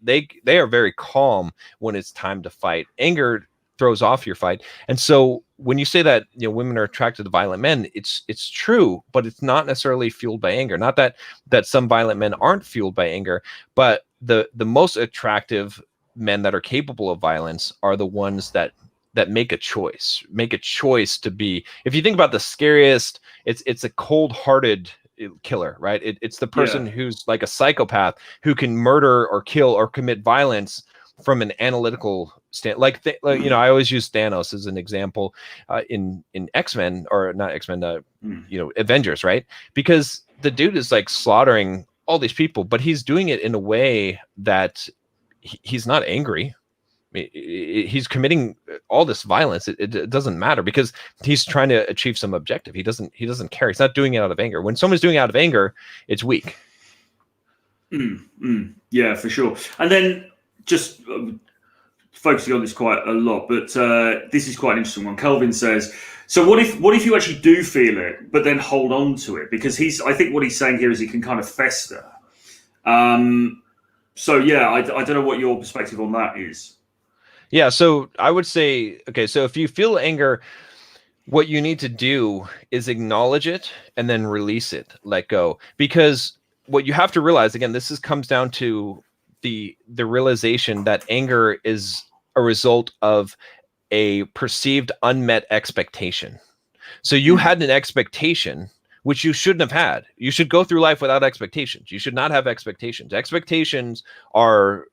are very calm when it's time to fight. Anger throws off your fight. And so when you say that, women are attracted to violent men, it's true, but it's not necessarily fueled by anger. Not that some violent men aren't fueled by anger, but the most attractive men that are capable of violence are the ones that make a choice to be. If you think about the scariest, it's a cold-hearted killer, right? It's the person who's like a psychopath who can murder or kill or commit violence from an analytical stand. I always use Thanos as an example in X-Men, or not X-Men, Avengers, right? Because the dude is like slaughtering all these people, but he's doing it in a way that he's not angry. He's committing all this violence. It doesn't matter because he's trying to achieve some objective. He doesn't care. He's not doing it out of anger. When someone's doing it out of anger, it's weak. Yeah, for sure. And then just focusing on this quite a lot, but this is quite an interesting one. Kelvin says, so what if you actually do feel it, but then hold on to it? Because I think what he's saying here is it can kind of fester. So yeah, I don't know what your perspective on that is. Yeah, so I would say, okay, so if you feel anger, what you need to do is acknowledge it and then release it, let go. Because what you have to realize, again, comes down to the realization that anger is a result of a perceived unmet expectation. So you had an expectation which you shouldn't have had. You should go through life without expectations. You should not have expectations. Expectations are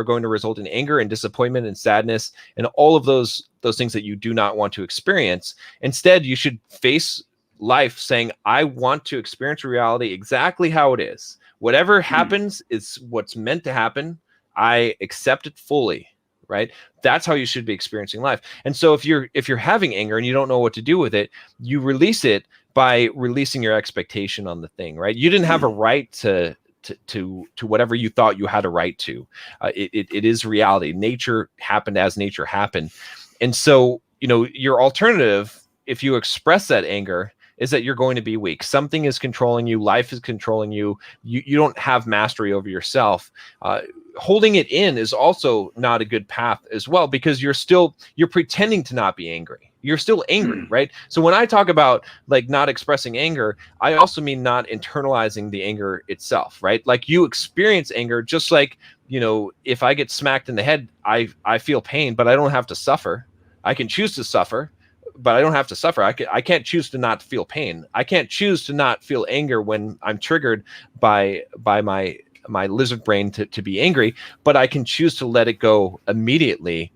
going to result in anger and disappointment and sadness and all of those things that you do not want to experience. Instead, you should face life saying, I want to experience reality exactly how it is. Whatever happens is what's meant to happen. I accept it fully, right? That's how you should be experiencing life. And so if you're having anger and you don't know what to do with it, you release it by releasing your expectation on the thing, right? You didn't have a right to whatever you thought you had a right to. It is reality. Nature happened as nature happened. And so, your alternative, if you express that anger, is that you're going to be weak. Something is controlling you. Life is controlling you. You don't have mastery over yourself. Holding it in is also not a good path as well, because you're pretending to not be angry. You're still angry, right? So when I talk about like not expressing anger, I also mean not internalizing the anger itself, right? Like you experience anger just like, if I get smacked in the head, I feel pain, but I don't have to suffer. I can choose to suffer, but I don't have to suffer. I can't choose to not feel pain. I can't choose to not feel anger when I'm triggered by my lizard brain to be angry, but I can choose to let it go immediately,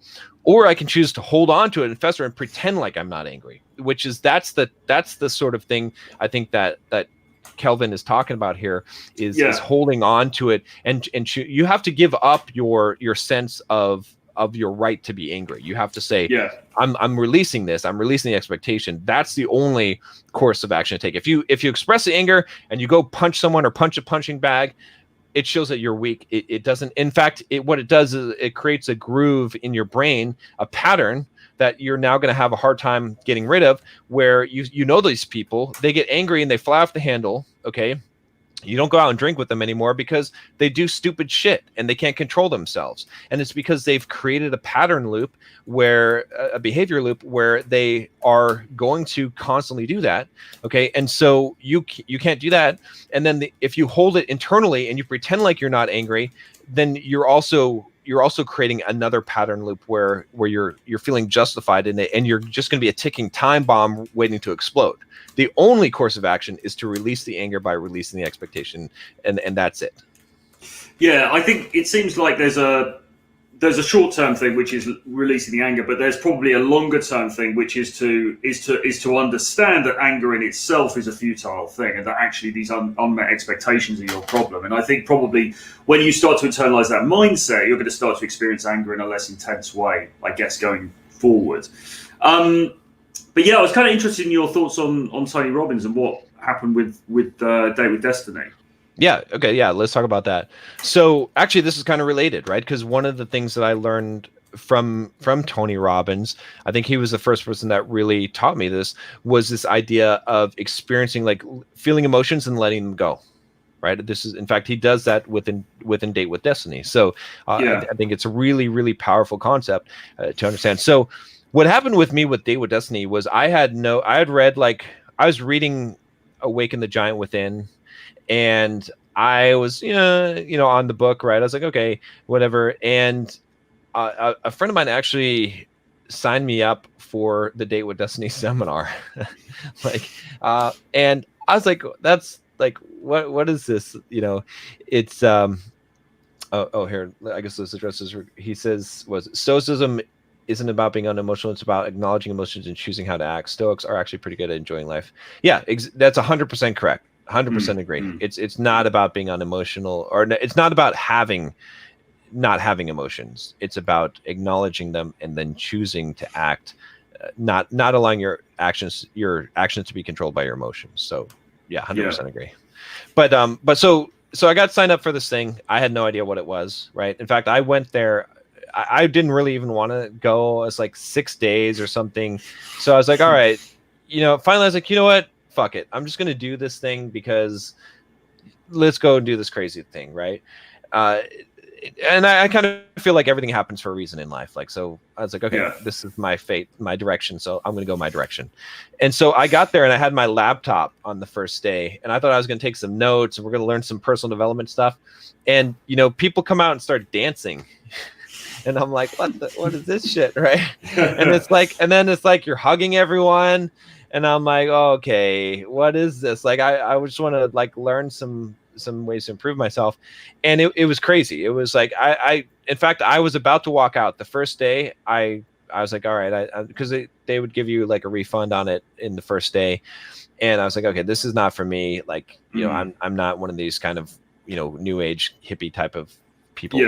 or I can choose to hold on to it and fester and pretend like I'm not angry, which is that's the sort of thing I think that Kelvin is talking about here is holding on to it, and you have to give up your sense of your right to be angry. You have to say, I'm releasing this. I'm releasing the expectation. That's the only course of action to take. If you express the anger and you go punch someone or punch a punching bag, it shows that you're weak. It doesn't. In fact, what it does is it creates a groove in your brain, a pattern that you're now going to have a hard time getting rid of, where you know these people, they get angry and they fly off the handle, okay? You don't go out and drink with them anymore because they do stupid shit and they can't control themselves. And it's because they've created a pattern loop, where a behavior loop where they are going to constantly do that. Okay. And so you can't do that. And then if you hold it internally and you pretend like you're not angry, then you're also creating another pattern loop where you're feeling justified in it, and you're just going to be a ticking time bomb waiting to explode. The only course of action is to release the anger by releasing the expectation, and that's it. Yeah, I think it seems like there's a short-term thing, which is releasing the anger, but there's probably a longer-term thing, which is to understand that anger in itself is a futile thing, and that actually these unmet expectations are your problem. And I think probably when you start to internalize that mindset, you're going to start to experience anger in a less intense way, I guess, going forward. But yeah, I was kind of interested in your thoughts on Tony Robbins and what happened with Date with Destiny. Yeah. Okay. Yeah. Let's talk about that. So actually, this is kind of related, right? Because one of the things that I learned from Tony Robbins, I think he was the first person that really taught me this, was this idea of experiencing, like, feeling emotions and letting them go. Right. This is, in fact, he does that within Date with Destiny. So I think it's a really, really powerful concept to understand. So what happened with me with Date with Destiny was I was reading Awaken the Giant Within, and I was, on the book, right? I was like, okay, whatever. And a friend of mine actually signed me up for the Date with Destiny seminar. And I was like, that's like, what is this? It's, here, I guess this addresses, he says, Stoicism isn't about being unemotional. It's about acknowledging emotions and choosing how to act. Stoics are actually pretty good at enjoying life. Yeah, that's 100% correct. 100% agree. It's not about being unemotional, or it's not about not having emotions. It's about acknowledging them and then choosing to act, not allowing your actions to be controlled by your emotions. So yeah, 100% agree. But so I got signed up for this thing. I had no idea what it was, right? In fact, I went there. I didn't really even want to go. It's like 6 days or something. So I was like, all right, finally I was like, you know what? Fuck it. I'm just going to do this thing because let's go and do this crazy thing. Right. And I kind of feel like everything happens for a reason in life. Like, so I was like, okay, This is my fate, my direction. So I'm going to go my direction. And so I got there and I had my laptop on the first day, and I thought I was going to take some notes and we're going to learn some personal development stuff. And, people come out and start dancing. And I'm like, what is this shit, right? And then it's like you're hugging everyone, and I'm like, oh, okay, what is this? Like, I just want to like learn some ways to improve myself, and it was crazy. It was like in fact, I was about to walk out the first day. I was like, all right, because they would give you like a refund on it in the first day, and I was like, okay, this is not for me. Like, I'm not one of these kind of new age hippie type of people.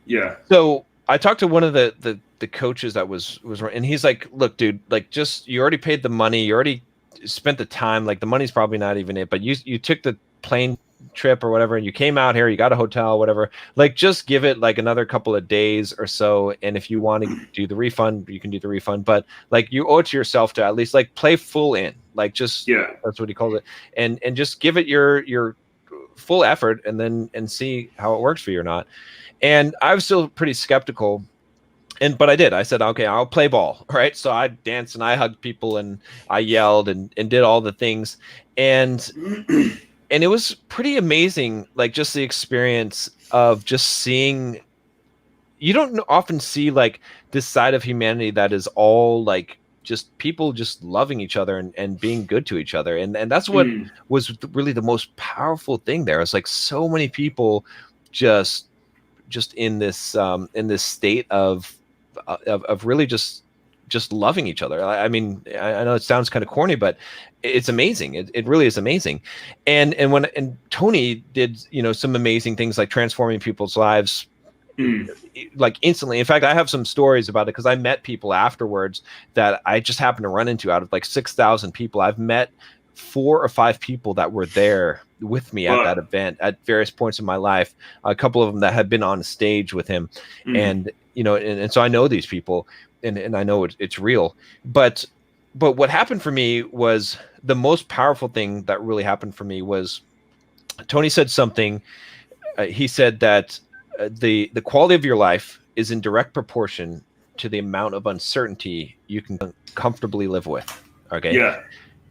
Yeah. So I talked to one of the coaches that was, and he's like, look, dude, like, just, you already paid the money, you already spent the time, like the money's probably not even it, but you took the plane trip or whatever, and you came out here, you got a hotel, whatever, like, just give it like another couple of days or so. And if you want to do the refund, you can do the refund, but like, you owe it to yourself to at least like play full in, like, just, that's what he calls it. And just give it your full effort, and see how it works for you or not. And I was still pretty skeptical, but I did. I said, okay, I'll play ball, right? So I danced and I hugged people and I yelled and did all the things, and it was pretty amazing. Like, just the experience of just seeing. You don't often see like this side of humanity that is all like just people just loving each other and being good to each other, and that's what was really the most powerful thing there. It's like so many people just in this state of really just loving each other. I mean, I know it sounds kind of corny, but it's amazing. It really is amazing. And Tony did, some amazing things like transforming people's lives like instantly. In fact, I have some stories about it because I met people afterwards that I just happened to run into. Out of like 6,000 people, I've met 4 or 5 people that were there with me at that event at various points in my life. A couple of them that had been on stage with him, and and so I know these people, and I know it's real, but what happened for me was the most powerful thing that really happened for me was Tony said something. He said that the quality of your life is in direct proportion to the amount of uncertainty you can comfortably live with. Okay. Yeah.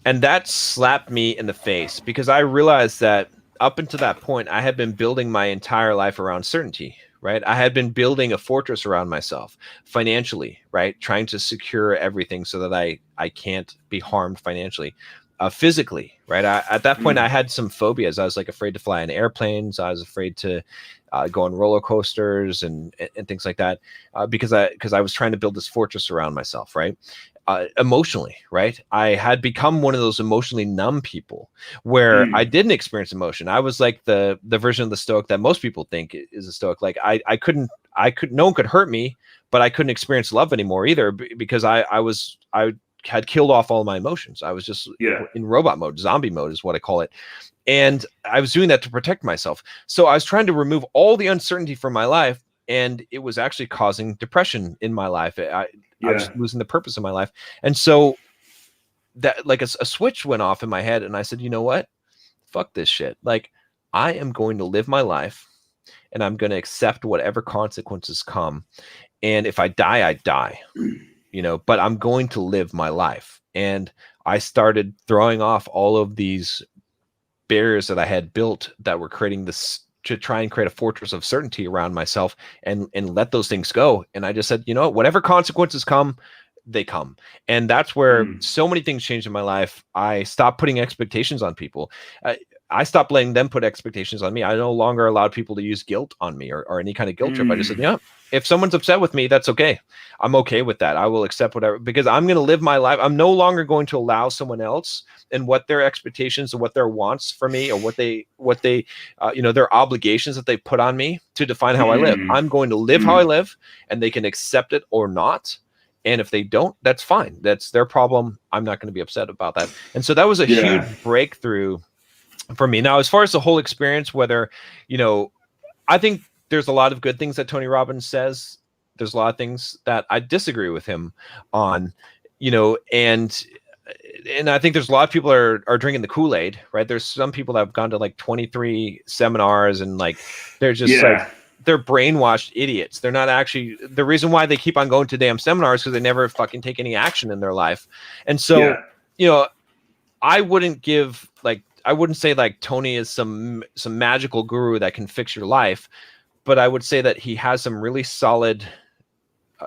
And that slapped me in the face because I realized that up until that point, I had been building my entire life around certainty, right? I had been building a fortress around myself financially, right? Trying to secure everything so that I can't be harmed financially. Physically, right? At that point, I had some phobias. I was like afraid to fly in airplanes. I was afraid to go on roller coasters and things like that because I was trying to build this fortress around myself, right? Emotionally, right? I had become one of those emotionally numb people where I didn't experience emotion. I was like the version of the Stoic that most people think is a Stoic. Like no one could hurt me, but I couldn't experience love anymore either because I had killed off all my emotions. I was just in robot mode, zombie mode is what I call it. And I was doing that to protect myself. So I was trying to remove all the uncertainty from my life. And it was actually causing depression in my life. I was losing the purpose of my life. And so that like a switch went off in my head. And I said, you know what? Fuck this shit. Like I am going to live my life and I'm going to accept whatever consequences come. And if I die, I die. You know, but I'm going to live my life. And I started throwing off all of these barriers that I had built that were creating this to try and create a fortress of certainty around myself and let those things go. And I just said, you know, whatever consequences come, they come. And that's where so many things changed in my life. I stopped putting expectations on people. I stopped letting them put expectations on me. I no longer allowed people to use guilt on me or any kind of guilt trip. I just said, yeah, if someone's upset with me, that's okay. I'm okay with that. I will accept whatever, because I'm going to live my life. I'm no longer going to allow someone else and what their expectations and what their wants for me or what they you know, their obligations that they put on me to define how I live. I'm going to live how I live, and they can accept it or not. And if they don't, that's fine. That's their problem. I'm not going to be upset about that. And so that was a huge breakthrough for me. Now, as far as the whole experience, whether, you know, I think there's a lot of good things that Tony Robbins says. There's a lot of things that I disagree with him on, you know, and I think there's a lot of people are drinking the Kool-Aid, right? There's some people that have gone to like 23 seminars and like, they're just like, they're brainwashed idiots. They're not actually, the reason why they keep on going to damn seminars because they never fucking take any action in their life. And so, you know, I wouldn't say like Tony is some magical guru that can fix your life, but I would say that he has some really solid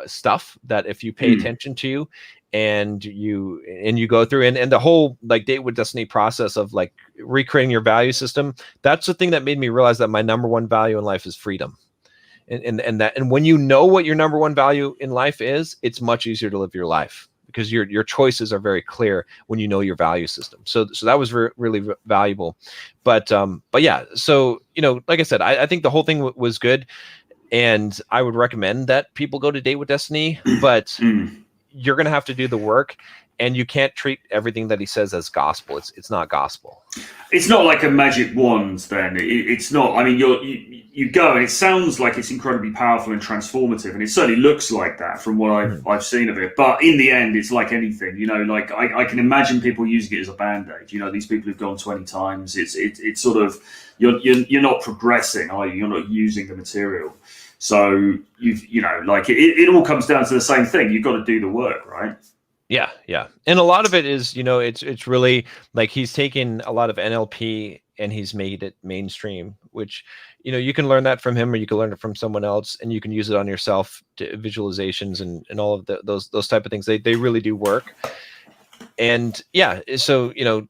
stuff that if you pay attention to and you go through and the whole like Date with Destiny process of like recreating your value system, that's the thing that made me realize that my number one value in life is freedom. And when you know what your number one value in life is, it's much easier to live your life because your choices are very clear when you know your value system. So that was really valuable. But yeah, so, you know, like I said, I think the whole thing was good, and I would recommend that people go to Date with Destiny, but you're going to have to do the work. And you can't treat everything that he says as gospel. It's not gospel. It's not like a magic wand. Then it's not. I mean, you go, and it sounds like it's incredibly powerful and transformative, and it certainly looks like that from what I've seen of it. But in the end, it's like anything. You know, like I can imagine people using it as a band-aid. You know, these people who've gone 20 times. It's sort of you're not progressing, are you? You're not using the material. So you know, like it all comes down to the same thing. You've got to do the work, right? Yeah. And a lot of it is, you know, it's really like he's taken a lot of NLP and he's made it mainstream, which, you know, you can learn that from him or you can learn it from someone else, and you can use it on yourself to visualizations and all of those type of things. They really do work. And yeah, so, you know,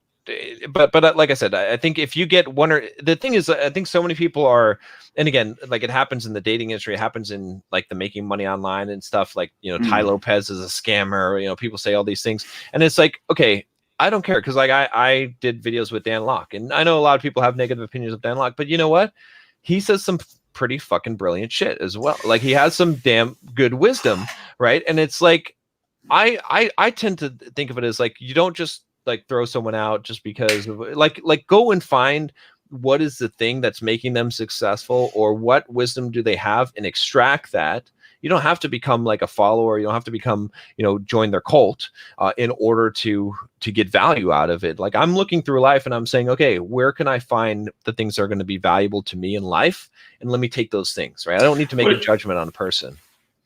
but like I said, I think if you get one, or the thing is, I think so many people are, and again, like it happens in the dating industry, it happens in like the making money online and stuff, like, you know, Ty Lopez is a scammer, you know, people say all these things, and it's like, okay, I don't care, because like I did videos with Dan Lok, and I know a lot of people have negative opinions of Dan Lok, but you know what, he says some pretty fucking brilliant shit as well. Like he has some damn good wisdom, right? And it's like I tend to think of it as like, you don't just like throw someone out just because of, like go and find what is the thing that's making them successful, or what wisdom do they have, and extract that You don't have to become like a follower. You don't have to become, join their cult in order to get value out of it. Like, I'm looking through life and I'm saying, okay, where can I find the things that are going to be valuable to me in life? And let me take those things, right? I don't need to make a judgment on a person.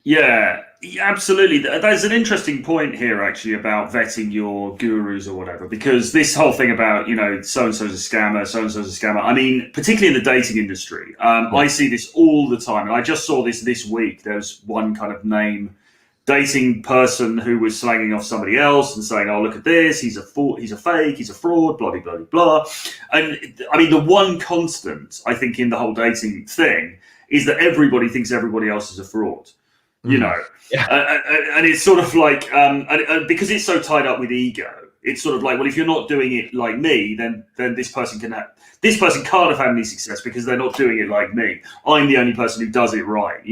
Yeah, absolutely. There's an interesting point here, actually, about vetting your gurus or whatever, because this whole thing about, so-and-so's a scammer, so-and-so's a scammer. I mean, particularly in the dating industry, I see this all the time. And I just saw this week. There's one kind of name dating person who was slanging off somebody else and saying, oh, look at this. He's a fake, he's a fraud, blah, blah, blah, blah. And I mean, the one constant, I think, in the whole dating thing is that everybody thinks everybody else is a fraud. Yeah. And it's sort of like, and because it's so tied up with ego, it's sort of like, well, if you're not doing it like me, then this person can't have any success because they're not doing it like me. I'm the only person who does it right,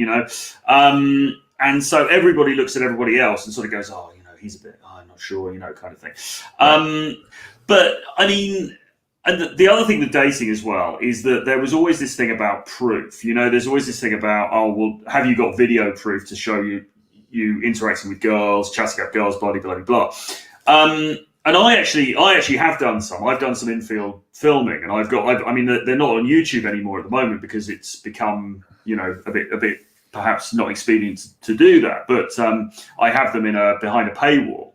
and so everybody looks at everybody else and sort of goes, oh, he's a bit, I'm not sure, kind of thing. But I mean, and the other thing with dating as well is that there was always this thing about proof. There's always this thing about, oh, well, have you got video proof to show you interacting with girls, chatting up girls, blah, blah, blah, blah. And I actually have done some. I've done some in-field filming, and I mean, they're not on YouTube anymore at the moment because it's become, a bit perhaps not expedient to do that. But I have them behind a paywall.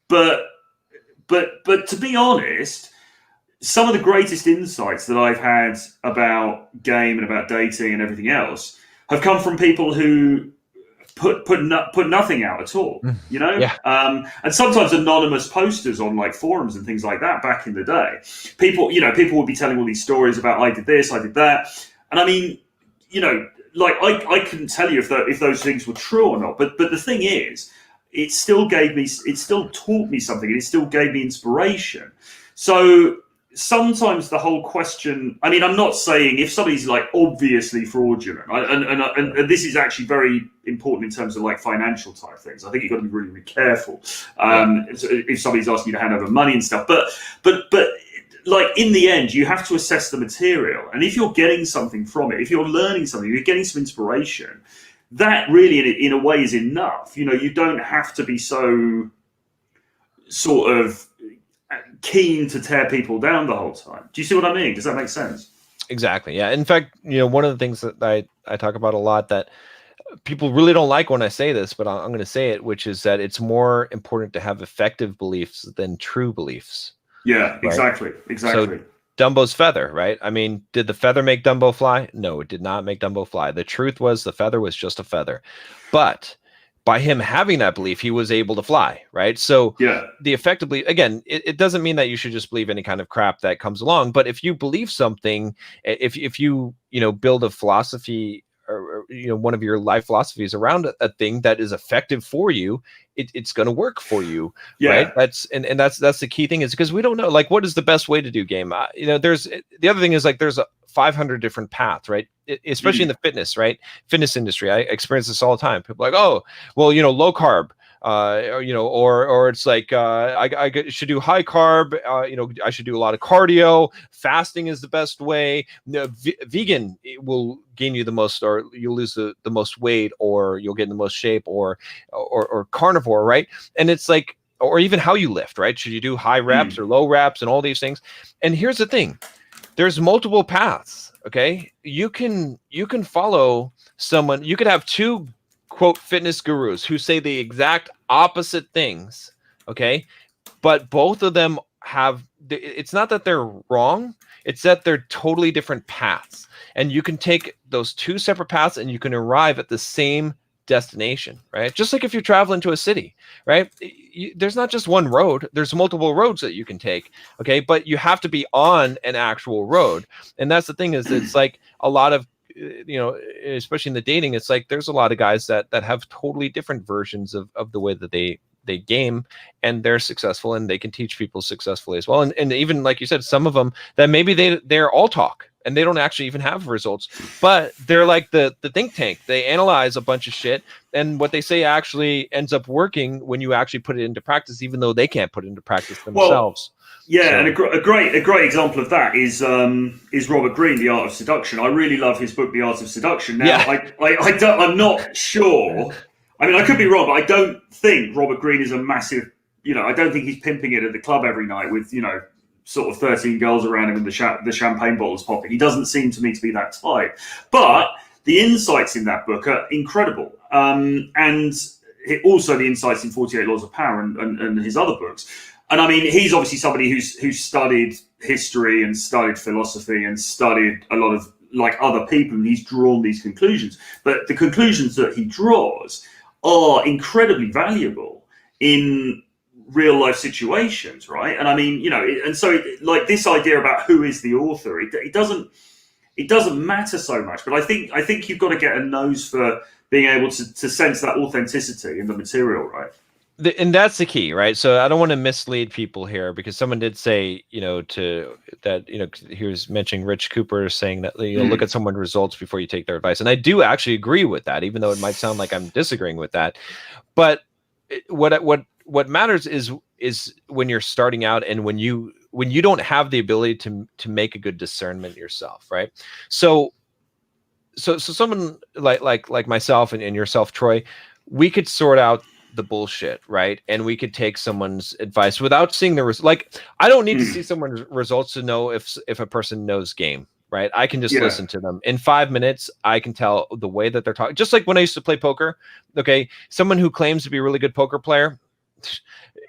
But to be honest, some of the greatest insights that I've had about game and about dating and everything else have come from people who put nothing out at all, Yeah. And sometimes anonymous posters on like forums and things like that back in the day. People would be telling all these stories about, I did this, I did that. And I mean, like I couldn't tell you if those things were true or not. But the thing is, it still taught me something, and it still gave me inspiration. So sometimes the whole question, I mean, I'm not saying if somebody's like obviously fraudulent, and this is actually very important in terms of like financial type things. I think you've got to be really, really careful if somebody's asking you to hand over money and stuff. But like in the end, you have to assess the material, and if you're getting something from it, if you're learning something, you're getting some inspiration. That really, in a way, is enough. You don't have to be so sort of keen to tear people down the whole time. Do you see what I mean? Does that make sense? Exactly. Yeah. In fact, one of the things that I talk about a lot that people really don't like when I say this, but I'm going to say it, which is that it's more important to have effective beliefs than true beliefs. Yeah, right? Exactly. So, Dumbo's feather, right? I mean, did the feather make Dumbo fly? No, it did not make Dumbo fly. The truth was the feather was just a feather. But by him having that belief, he was able to fly, right? So the effective belief, again, it doesn't mean that you should just believe any kind of crap that comes along. But if you believe something, if you build a philosophy or one of your life philosophies around a thing that is effective for you, it's going to work for you, right? That's the key thing, is because we don't know, like, what is the best way to do game. There's the other thing is, like, there's 500 different paths, right? Especially in the fitness industry. I experience this all the time. People are like, oh, well, low carb, or it's like, I should do high carb, I should do a lot of cardio. Fasting is the best way. Vegan will gain you the most, or you'll lose the most weight, or you'll get in the most shape, or carnivore, right? And it's like, or even how you lift, right? Should you do high reps or low reps and all these things? And here's the thing. There's multiple paths, okay? You can follow someone. You could have two, quote, fitness gurus who say the exact opposite things, okay? But both of them have, it's not that they're wrong, it's that they're totally different paths. And you can take those two separate paths and you can arrive at the same destination, right? Just like if you're traveling to a city, right? There's not just one road, there's multiple roads that you can take, okay? But you have to be on an actual road. And that's the thing, is it's like a lot of, especially in the dating, it's like there's a lot of guys that have totally different versions of the way that they game, and they're successful, and they can teach people successfully as well. And even like you said, some of them that maybe they're all talk, and they don't actually even have results, but they're like the think tank. They analyze a bunch of shit, and what they say actually ends up working when you actually put it into practice, even though they can't put it into practice themselves. Yeah, so. And a great example of that is Robert Greene, The Art of Seduction. I really love his book, The Art of Seduction. Now, I'm not sure. I mean, I could be wrong, but I don't think Robert Greene is a massive. I don't think he's pimping it at the club every night with sort of 13 girls around him and the champagne bottles popping. He doesn't seem to me to be that type. But the insights in that book are incredible, and also the insights in 48 Laws of Power and his other books. And I mean, he's obviously somebody who's studied history and studied philosophy and studied a lot of like other people, and he's drawn these conclusions. But the conclusions that he draws are incredibly valuable in real life situations, right? And I mean, and so like this idea about who is the author, it doesn't matter so much. But I think you've got to get a nose for being able to sense that authenticity in the material, right? And that's the key, right? So I don't want to mislead people here, because someone did say, he was mentioning Rich Cooper saying that look at someone's results before you take their advice, and I do actually agree with that, even though it might sound like I'm disagreeing with that. But what matters is when you're starting out and when you don't have the ability to make a good discernment yourself, right? So someone like myself and yourself, Troy, we could sort out the bullshit, right? And we could take someone's advice without seeing the I don't need to see someone's results to know if a person knows game, right? I can just listen to them. In 5 minutes, I can tell the way that they're talking. Just like when I used to play poker, okay? Someone who claims to be a really good poker player,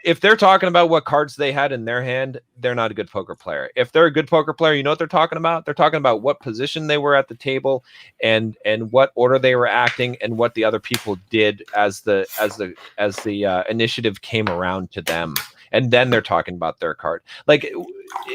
if they're talking about what cards they had in their hand, they're not a good poker player. If they're a good poker player, you know what they're talking about? They're talking about what position they were at the table and what order they were acting and what the other people did as the initiative came around to them. And then they're talking about their card. Like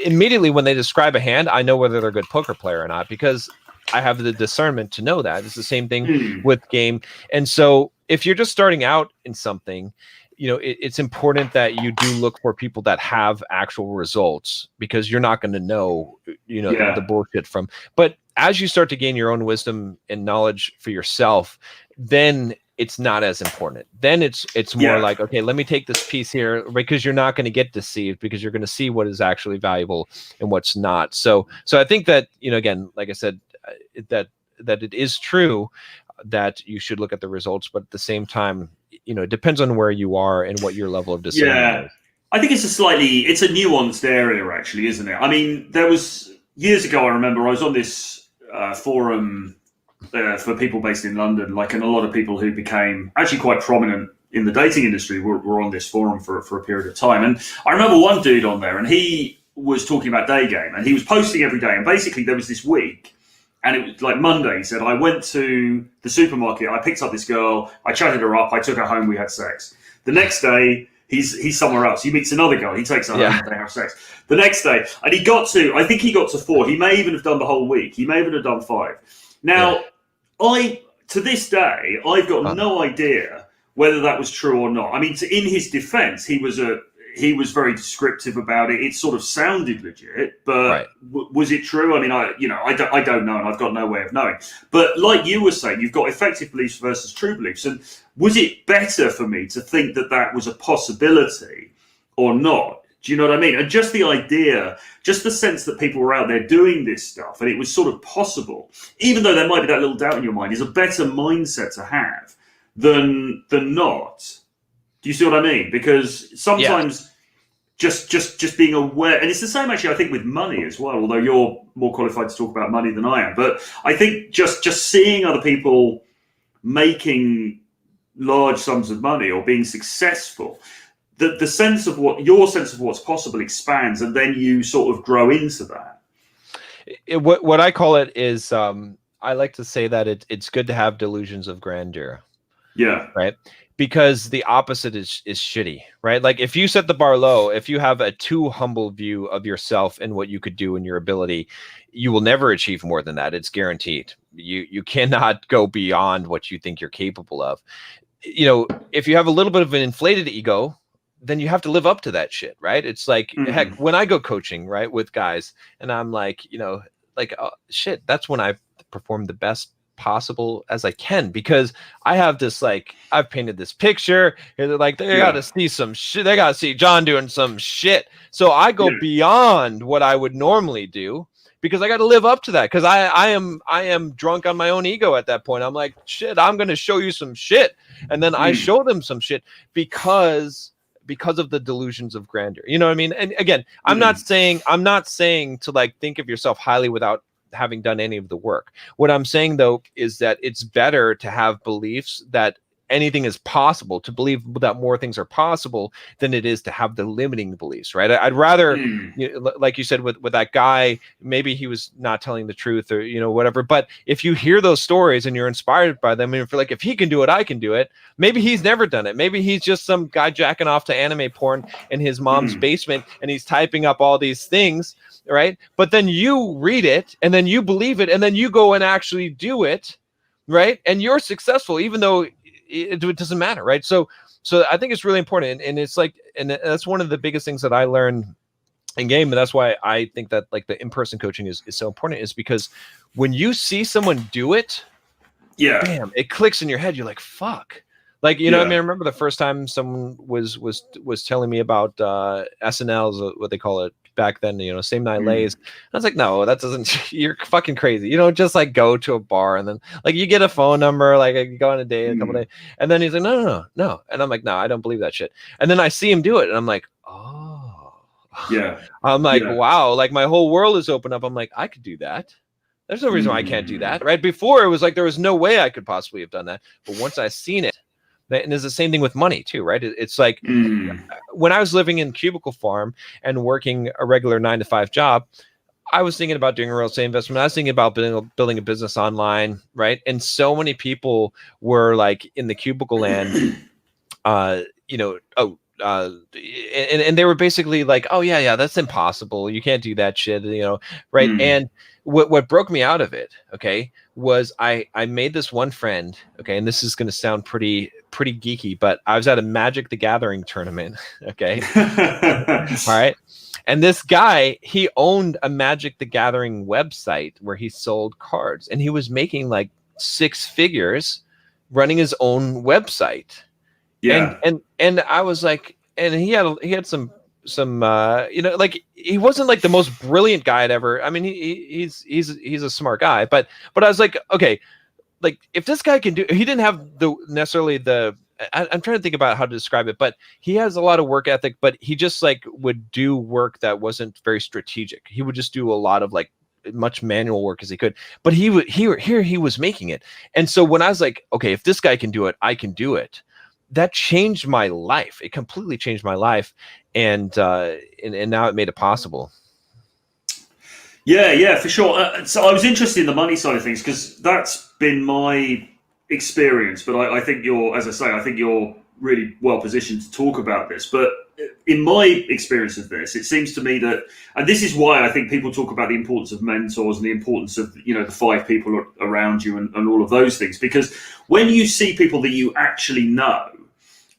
immediately when they describe a hand, I know whether they're a good poker player or not, because I have the discernment to know that. It's the same thing with game. And so if you're just starting out in something, it's important that you do look for people that have actual results, because you're not going to know, the bullshit from. But as you start to gain your own wisdom and knowledge for yourself, then it's not as important. Then it's more like, okay, let me take this piece here, because you're not going to get deceived, because you're going to see what is actually valuable and what's not. So I think that, again, like I said, that it is true that you should look at the results, but at the same time, it depends on where you are and what your level of discernment is. I think it's a nuanced area, actually, isn't it? I mean, there was years ago, I remember I was on this forum for people based in London, and a lot of people who became actually quite prominent in the dating industry were on this forum for a period of time. And I remember one dude on there, and he was talking about day game, and he was posting every day. And basically there was this week, and it was like Monday, he said, I went to the supermarket, I picked up this girl, I chatted her up, I took her home, we had sex. The next day, he's somewhere else. He meets another girl, he takes her home, they have sex. The next day, and I think he got to 4. He may even have done the whole week. He may even have done 5. Now, to this day, I've got no idea whether that was true or not. I mean, in his defense, he was very descriptive about it. It sort of sounded legit, but was it true? I mean, I don't know, and I've got no way of knowing. But like you were saying, you've got effective beliefs versus true beliefs. And was it better for me to think that was a possibility or not? Do you know what I mean? And just the idea, just the sense that people were out there doing this stuff and it was sort of possible, even though there might be that little doubt in your mind, is a better mindset to have than not. Do you see what I mean? Because sometimes just being aware, and it's the same actually, I think, with money as well, although you're more qualified to talk about money than I am. But I think just seeing other people making large sums of money or being successful, the sense of your sense of what's possible expands, and then you sort of grow into that. What I call it is, I like to say that it's good to have delusions of grandeur. Yeah. Right. Because the opposite is shitty, right? Like if you set the bar low, if you have a too humble view of yourself and what you could do and your ability, you will never achieve more than that. It's guaranteed. You cannot go beyond what you think you're capable of. If you have a little bit of an inflated ego, then you have to live up to that shit, right? It's like, heck, when I go coaching, right, with guys, and I'm like, like, shit, that's when I perform the best possible as I can, because I have this, like, I've painted this picture, and like, they got to see some shit. They got to see John doing some shit. So I go beyond what I would normally do, because I got to live up to that. Because I am drunk on my own ego at that point. I'm like, shit, I'm going to show you some shit. And then I show them some shit because of the delusions of grandeur. You know what I mean? And again, I'm not saying to like think of yourself highly without having done any of the work. What I'm saying though is that it's better to have beliefs that anything is possible, to believe that more things are possible, than it is to have the limiting beliefs, right? I'd rather, like you said, with that guy, maybe he was not telling the truth, or, you know, whatever. But if you hear those stories and you're inspired by them, and if you're like, if he can do it, I can do it. Maybe he's never done it. Maybe he's just some guy jacking off to anime porn in his mom's basement, and he's typing up all these things, right? But then you read it, and then you believe it, and then you go and actually do it, right? And you're successful, even though it doesn't matter, right? So I think it's really important, and it's like, and that's one of the biggest things that I learned in game, and that's why I think that like the in-person coaching is so important, is because when you see someone do it, bam, it clicks in your head. You're like, fuck. Like, you know, I mean, I remember the first time someone was telling me about SNLs, what they call it back then, you know, same night lays. I was like, no, that doesn't, you're fucking crazy. You don't just like go to a bar and then like you get a phone number, like you go on a date, a couple days. And then he's like, no. And I'm like, no, I don't believe that shit. And then I see him do it, and I'm like, oh, yeah. I'm like, wow, like my whole world is open up. I'm like, I could do that. There's no reason why I can't do that, right? Before it was like, there was no way I could possibly have done that. But once I seen it, and it's the same thing with money too, right? It's like when I was living in Cubicle Farm and working a regular 9-to-5 job, I was thinking about doing a real estate investment. I was thinking about building a business online, right? And so many people were like in the cubicle land, you know, and they were basically like, oh yeah, that's impossible. You can't do that shit, you know, right? And what broke me out of it, okay, was I made this one friend, okay, and this is going to sound pretty geeky, but I was at a Magic the Gathering tournament, okay, all right, and this guy, he owned a Magic the Gathering website where he sold cards, and he was making like 6 figures running his own website. And I was like, and he had some you know, like he wasn't like the most brilliant guy I'd ever, I mean, he's a smart guy, but I was like, okay, like if this guy can do, he didn't have I'm trying to think about how to describe it, but he has a lot of work ethic, but he just like would do work that wasn't very strategic. He would just do a lot of like much manual work as he could, but he was making it. And so when I was like, okay, if this guy can do it, I can do it. That changed my life. It completely changed my life. And now it made it possible. Yeah, for sure. So I was interested in the money side of things because that's been my experience. But I think I think you're really well positioned to talk about this. But in my experience of this, it seems to me that, and this is why I think people talk about the importance of mentors and the importance of, you know, the 5 people around you and all of those things. Because when you see people that you actually know,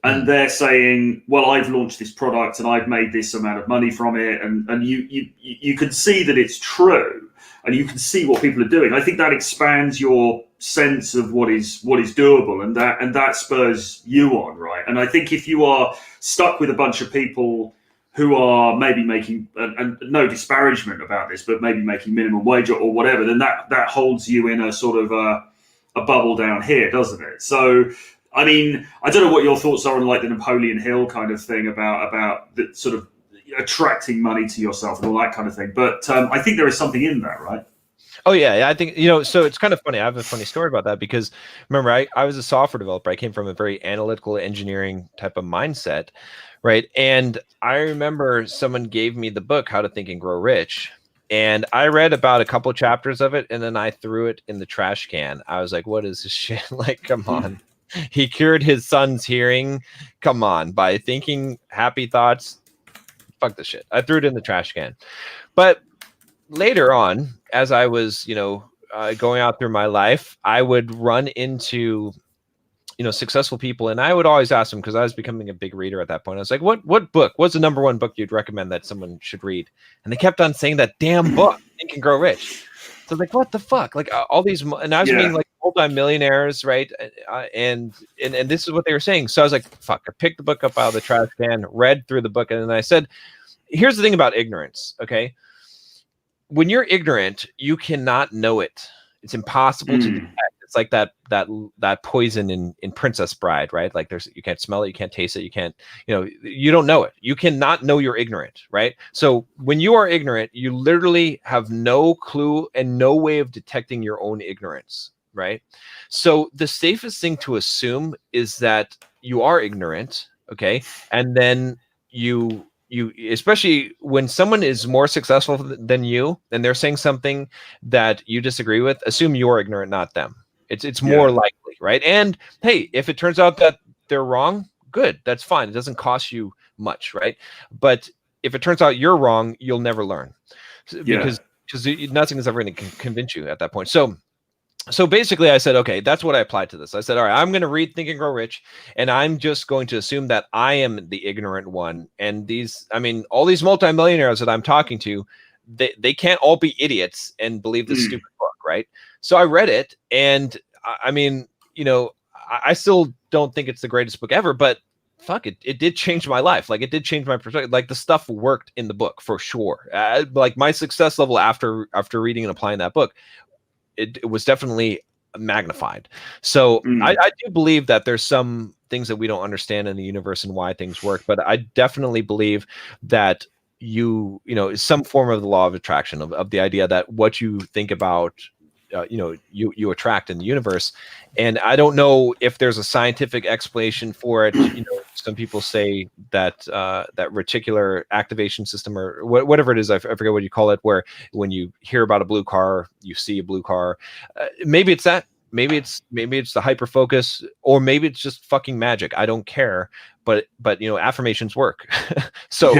and they're saying, well, I've launched this product and I've made this amount of money from it, and you can see that it's true, and you can see what people are doing. I think that expands your sense of what is doable, and that spurs you on, right? And I think if you are stuck with a bunch of people who are maybe making, and no disparagement about this, but maybe making minimum wage or whatever, then that holds you in a sort of a bubble down here, doesn't it? So, I mean, I don't know what your thoughts are on like the Napoleon Hill kind of thing about the sort of attracting money to yourself and all that kind of thing. But I think there is something in that, right? Oh yeah, I think, you know, so it's kind of funny. I have a funny story about that because remember, I was a software developer. I came from a very analytical engineering type of mindset, right? And I remember someone gave me the book, How to Think and Grow Rich. And I read about a couple of chapters of it, and then I threw it in the trash can. I was like, what is this shit? Like, come on. He cured his son's hearing. Come on, by thinking happy thoughts. Fuck this shit. I threw it in the trash can. But later on, as I was, you know, going out through my life, I would run into, you know, successful people, and I would always ask them, because I was becoming a big reader at that point. I was like, what book? What's the number 1 book you'd recommend that someone should read? And they kept on saying that damn book, Think and Grow Rich. So like, what the fuck? Like all these, and I was meeting like multi-millionaires, right? And this is what they were saying. So I was like, fuck, I picked the book up out of the trash can, read through the book, and then I said, here's the thing about ignorance, okay? When you're ignorant, you cannot know it. It's impossible to detect. It's like that poison in Princess Bride, right? Like you can't smell it, you can't taste it, you can't, you don't know it. You cannot know you're ignorant, right? So when you are ignorant, you literally have no clue and no way of detecting your own ignorance, right? So the safest thing to assume is that you are ignorant, okay? And then you especially when someone is more successful than you and they're saying something that you disagree with, assume you're ignorant, not them. It's more likely, right? And hey, if it turns out that they're wrong, good, that's fine. It doesn't cost you much, right? But if it turns out you're wrong, you'll never learn because nothing is ever going to convince you at that point. So basically I said, okay, that's what I applied to this. I said, all right, I'm going to read Think and Grow Rich, and I'm just going to assume that I am the ignorant one. And all these multimillionaires that I'm talking to, they can't all be idiots and believe this stupid book, right? So I read it, and I still don't think it's the greatest book ever, but fuck it, it did change my life. Like it did change my perspective. Like the stuff worked in the book for sure. Like my success level after reading and applying that book, it was definitely magnified. So I do believe that there's some things that we don't understand in the universe and why things work, but I definitely believe that some form of the law of attraction, of the idea that what you think about, you attract in the universe. And I don't know if there's a scientific explanation for it. Some people say that that reticular activation system, or whatever it is, I forget what you call it, where when you hear about a blue car, you see a blue car. Maybe it's that. Maybe it's the hyper focus, or maybe it's just fucking magic. I don't care. But affirmations work. So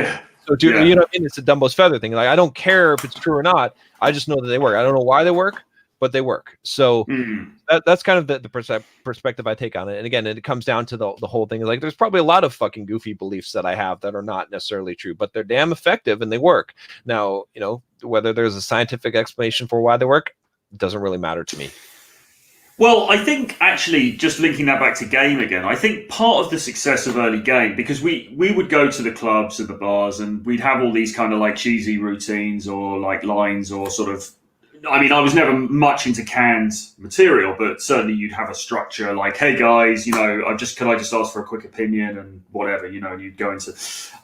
do you know what I mean? It's a Dumbo's feather thing. Like I don't care if it's true or not. I just know that they work. I don't know why they work, but they work. So that's kind of the perspective I take on it. And again, it comes down to the whole thing. Like there's probably a lot of fucking goofy beliefs that I have that are not necessarily true, but they're damn effective and they work. Now, whether there's a scientific explanation for why they work doesn't really matter to me. Well, I think actually, just linking that back to game again, I think part of the success of early game, because we would go to the clubs and the bars and we'd have all these kind of like cheesy routines or like lines or sort of, I was never much into canned material, but certainly you'd have a structure like, hey guys, can I just ask for a quick opinion and whatever, and you'd go into,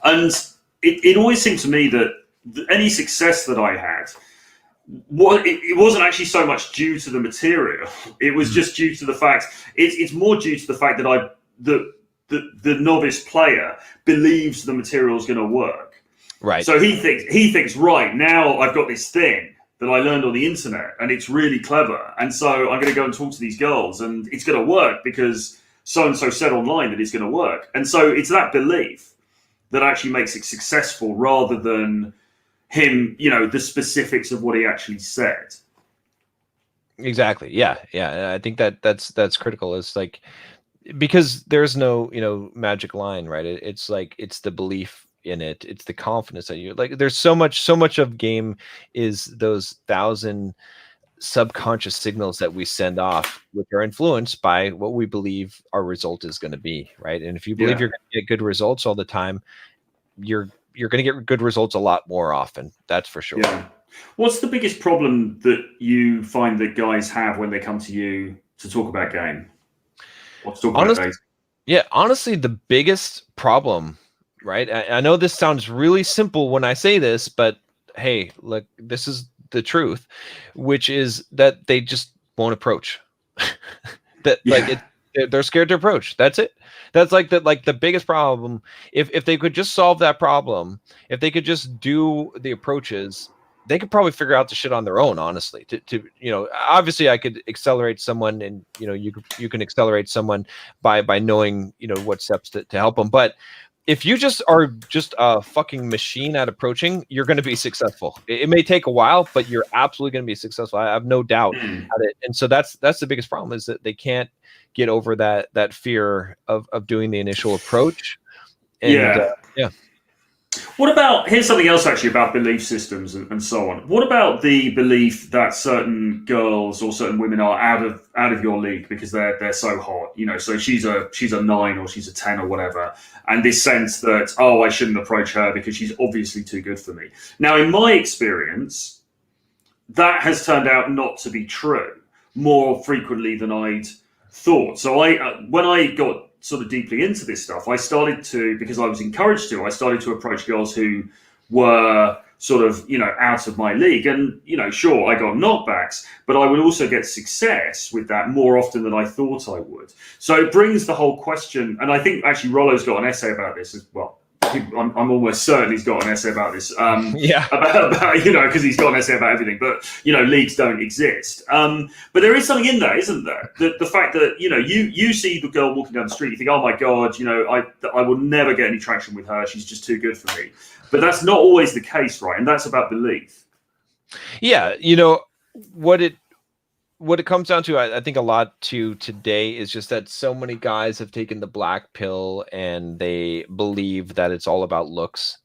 and it always seemed to me that any success that I had, it wasn't actually so much due to the material. It was just due to the fact, it's more due to the fact that the novice player believes the material is going to work. Right. So he thinks, right, now I've got this thing that I learned on the internet and it's really clever. And so I'm going to go and talk to these girls and it's going to work because so-and-so said online that it's going to work. And so it's that belief that actually makes it successful rather than him, the specifics of what he actually said. Exactly. Yeah. I think that's critical. It's like, because there's no, magic line, right? It's like, it's the belief in it. It's the confidence that you like. There's so much of game is those 1,000 subconscious signals that we send off, which are influenced by what we believe our result is going to be, right? And if you believe you're going to get good results all the time, you're going to get good results a lot more often. That's for sure. Yeah. What's the biggest problem that you find that guys have when they come to you to talk about game? Honestly, the biggest problem, right? I know this sounds really simple when I say this, but hey, look, this is the truth, which is that they just won't approach. They're scared to approach. That's it. That's the biggest problem. If they could just solve that problem, if they could just do the approaches, they could probably figure out the shit on their own, honestly. To obviously I could accelerate someone, and you can accelerate someone by knowing what steps to help them. But if you just are just a fucking machine at approaching, you're going to be successful. It may take a while, but you're absolutely going to be successful. I have no doubt at it. And so that's the biggest problem, is that they can't get over that fear of doing the initial approach. And, What about, here's something else actually about belief systems and so on. What about the belief that certain girls or certain women are out of your league because they're so hot? You know, so she's a 9 or she's a 10 or whatever, and this sense that, oh, I shouldn't approach her because she's obviously too good for me. Now, in my experience, that has turned out not to be true more frequently than I'd thought. So when I got sort of deeply into this stuff, I started to, because I was encouraged to, I started to approach girls who were sort of, you know, out of my league. And, you know, sure, I got knockbacks, but I would also get success with that more often than I thought I would. So it brings the whole question, and I think actually Rollo's got an essay about this as well. I'm almost certain he's got an essay about this. Yeah. About you know, because he's got an essay about everything. But you know, leagues don't exist. But there is something in there, isn't there? The fact that you know, you see the girl walking down the street, you think, oh my god, you know, I will never get any traction with her. She's just too good for me. But that's not always the case, right? And that's about belief. Yeah, you know what it comes down to, I think a lot to today is just that so many guys have taken the black pill and they believe that it's all about looks.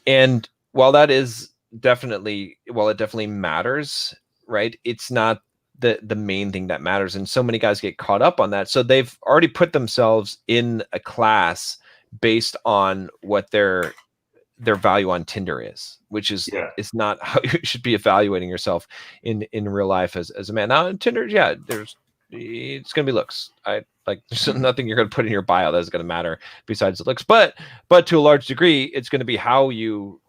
And while that is definitely, while it definitely matters, right? It's not the main thing that matters. And so many guys get caught up on that. So they've already put themselves in a class based on what their value on Tinder is, which is not how you should be evaluating yourself in real life as a man. Now on Tinder, yeah, it's gonna be looks. There's nothing you're gonna put in your bio that's gonna matter besides the looks. But to a large degree, it's gonna be how you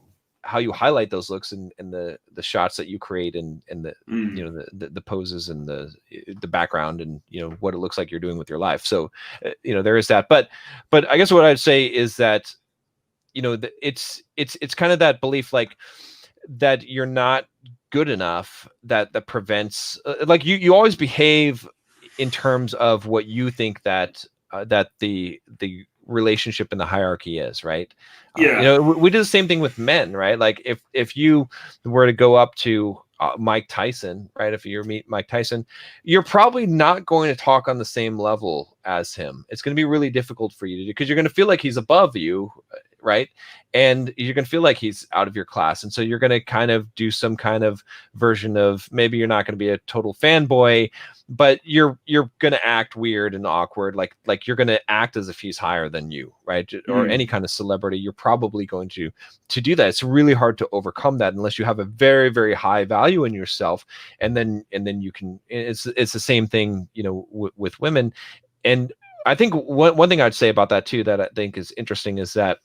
highlight those looks and the shots that you create and the you know the poses and the background and you know what it looks like you're doing with your life. So you know there is that. But I guess what I'd say is that you know, it's kind of that belief like that you're not good enough that prevents like you always behave in terms of what you think that the relationship in the hierarchy is, right? Yeah. You know, we do the same thing with men, right? Like if you were to go up to Mike Tyson, right? If you meet Mike Tyson, you're probably not going to talk on the same level as him. It's going to be really difficult for you to do because you're going to feel like he's above you, right? And you're going to feel like he's out of your class. And so you're going to kind of do some kind of version of, maybe you're not going to be a total fanboy, but you're going to act weird and awkward. Like you're going to act as if he's higher than you, right? Or any kind of celebrity, you're probably going to do that. It's really hard to overcome that unless you have a very, very high value in yourself. And then you can, it's the same thing, you know, with women. And I think one thing I'd say about that too, that I think is interesting is that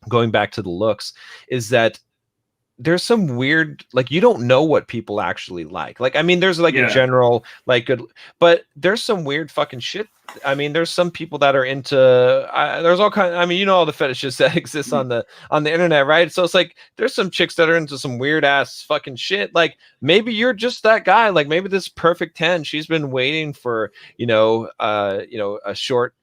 going back to the looks is that there's some weird, like, you don't know what people actually like. Like, I mean, there's like a general, like, good, but there's some weird fucking shit. I mean, there's some people that are into, there's all kind of, I mean, you know, all the fetishes that exist on the internet, right? So it's like, there's some chicks that are into some weird ass fucking shit. Like maybe you're just that guy. Like maybe this perfect 10, she's been waiting for, a short,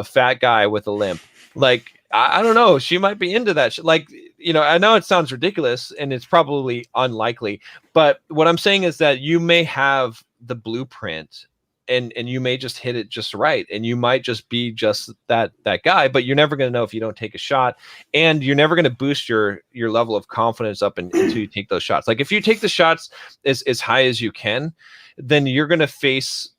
fat guy with a limp. Like, I don't know. She might be into that. Like, you know, I know it sounds ridiculous and it's probably unlikely, but what I'm saying is that you may have the blueprint and you may just hit it just right. And you might just be just that guy, but you're never going to know if you don't take a shot, and you're never going to boost your level of confidence up until you take those shots. Like if you take the shots as high as you can, then you're going to face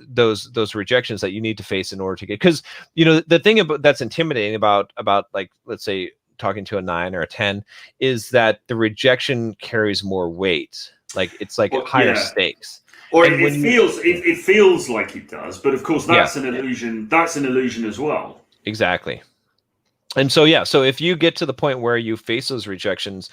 those rejections that you need to face in order to get, because you know the thing about that's intimidating about like, let's say talking to a 9 or a 10 is that the rejection carries more weight. Like it's like higher stakes, or it feels like it does, but of course that's an illusion. That's an illusion as well. Exactly. And so so if you get to the point where you face those rejections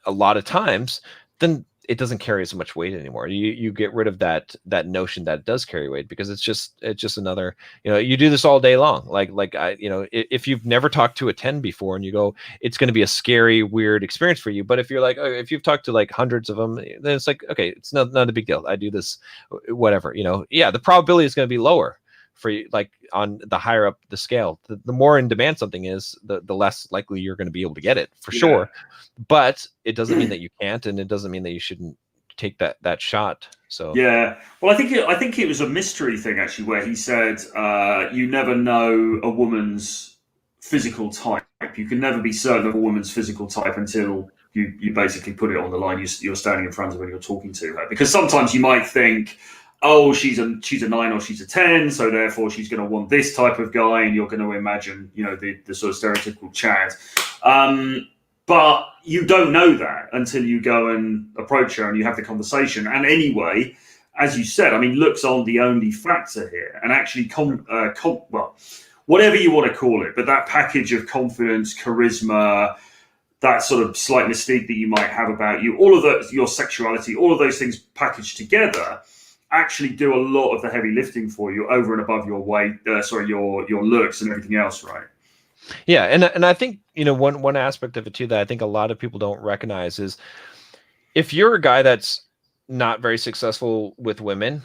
a lot of times, then it doesn't carry as much weight anymore. You get rid of that notion that it does carry weight, because it's just another, you know, you do this all day long. Like I, you know, if you've never talked to a 10 before and you go, it's going to be a scary, weird experience for you. But if you're like, if you've talked to like hundreds of them, then it's like, okay, it's not a big deal. I do this, whatever, you know, the probability is going to be lower for you, like on the higher up the scale. The more in demand something is, the less likely you're going to be able to get it, for sure. But it doesn't mean that you can't, and it doesn't mean that you shouldn't take that shot. So well, I think it was a mystery thing actually, where he said you never know a woman's physical type You can never be certain of a woman's physical type until you basically put it on the line you're standing in front of when you're talking to her. Because sometimes you might think, oh, she's a 9 or she's a 10, so therefore she's going to want this type of guy, and you're going to imagine, the sort of stereotypical Chad. But you don't know that until you go and approach her and you have the conversation. And anyway, as you said, I mean, looks aren't the only factor here. And actually, whatever you want to call it, but that package of confidence, charisma, that sort of slight mystique that you might have about you, all of those, your sexuality, all of those things packaged together actually do a lot of the heavy lifting for you over and above your weight, your looks and everything else, right? Yeah, and I think, one aspect of it too that I think a lot of people don't recognize is if you're a guy that's not very successful with women,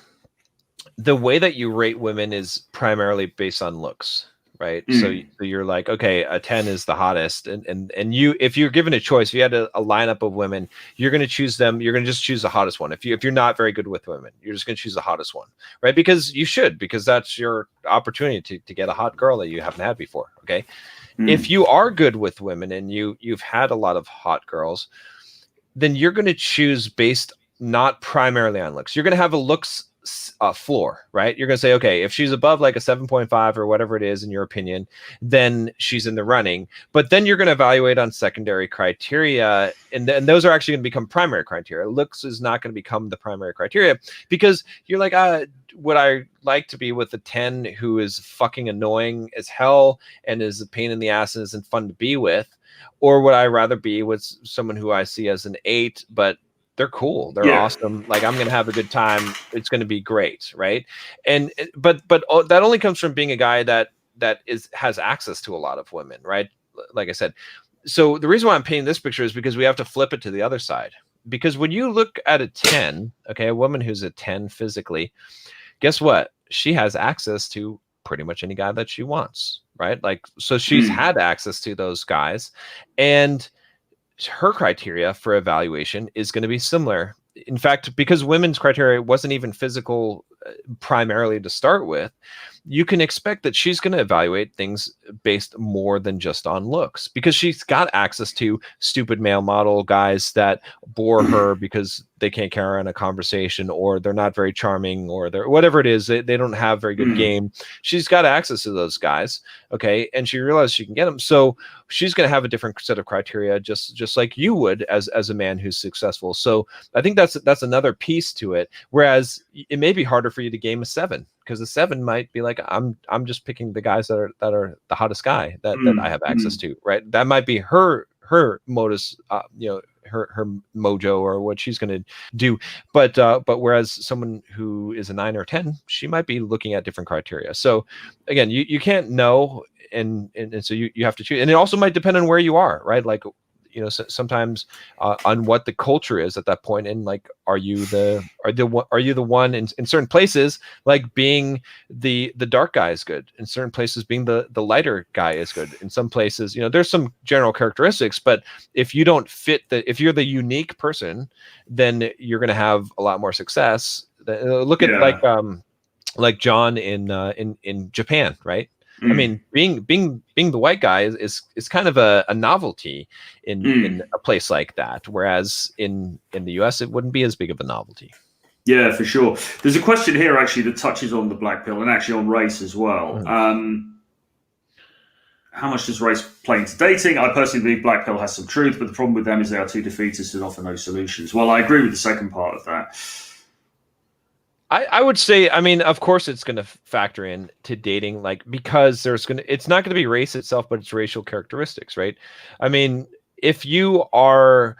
the way that you rate women is primarily based on looks, right? So you're like, okay, a 10 is the hottest, and you, if you're given a choice, if you had a lineup of women, you're going to choose them. You're going to just choose the hottest one. If you're not very good with women, you're just going to choose the hottest one, right? Because you should, because that's your opportunity to get a hot girl that you haven't had before. Okay, if you are good with women and you've had a lot of hot girls, then you're going to choose based not primarily on looks. You're going to have a looks floor, right? You're going to say, okay, if she's above like a 7.5 or whatever it is in your opinion, then she's in the running. But then you're going to evaluate on secondary criteria, and those are actually going to become primary criteria. Looks is not going to become the primary criteria, because you're like, would I like to be with a 10 who is fucking annoying as hell and is a pain in the ass and isn't fun to be with? Or would I rather be with someone who I see as an 8, but they're cool, they're awesome, like I'm gonna have a good time, it's gonna be great, right? And but that only comes from being a guy that has access to a lot of women, right? Like I said. So the reason why I'm painting this picture is because we have to flip it to the other side. Because when you look at a 10, okay, a woman who's a 10 physically, guess what? She has access to pretty much any guy that she wants, right? Like, so she's had access to those guys, and her criteria for evaluation is going to be similar. In fact, because women's criteria wasn't even physical primarily to start with, you can expect that she's going to evaluate things based more than just on looks, because she's got access to stupid male model guys that bore her because they can't carry on a conversation, or they're not very charming, or they're whatever it is, they don't have very good game. She's got access to those guys, okay, and she realizes she can get them. So she's going to have a different set of criteria, just like you would as a man who's successful. So I think that's another piece to it. Whereas it may be harder for you to game a 7, because a 7 might be like, I'm just picking the guys that are the hottest guy that I have access to, right? That might be her modus, her mojo, or what she's going to do. But whereas someone who is a 9 or 10, she might be looking at different criteria. So again, you can't know, and so you have to choose. And it also might depend on where you are, right? Like, sometimes on what the culture is at that point, and like, are you the one in certain places, like being the dark guy is good, in certain places being the lighter guy is good, in some places, there's some general characteristics, but if you don't fit if you're the unique person, then you're going to have a lot more success. Look at like John in Japan, right? I mean, being the white guy is kind of a novelty in a place like that, whereas in the US it wouldn't be as big of a novelty. Yeah, for sure. There's a question here actually that touches on the black pill and actually on race as well. How much does race play into dating? I personally believe black pill has some truth, but the problem with them is they are too defeatist and offer no solutions. Well, I agree with the second part of that. I would say, I mean, of course it's going to factor in to dating, like, because it's not going to be race itself, but it's racial characteristics, right? I mean, if you are,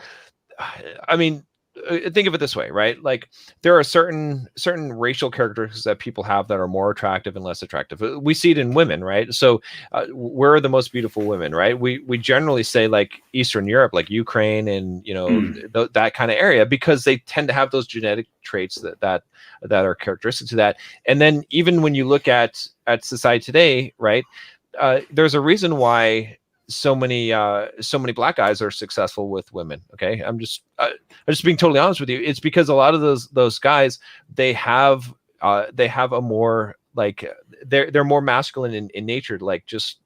I mean, think of it this way, right? Like, there are certain racial characteristics that people have that are more attractive and less attractive. We see it in women, right? So where are the most beautiful women, right? We generally say like Eastern Europe, like Ukraine and that kind of area, because they tend to have those genetic traits that are characteristic to that. And then even when you look at society today, right, there's a reason why so many black guys are successful with women. Okay, I'm just being totally honest with you. It's because a lot of those guys, they have a more like they're more masculine in nature, like just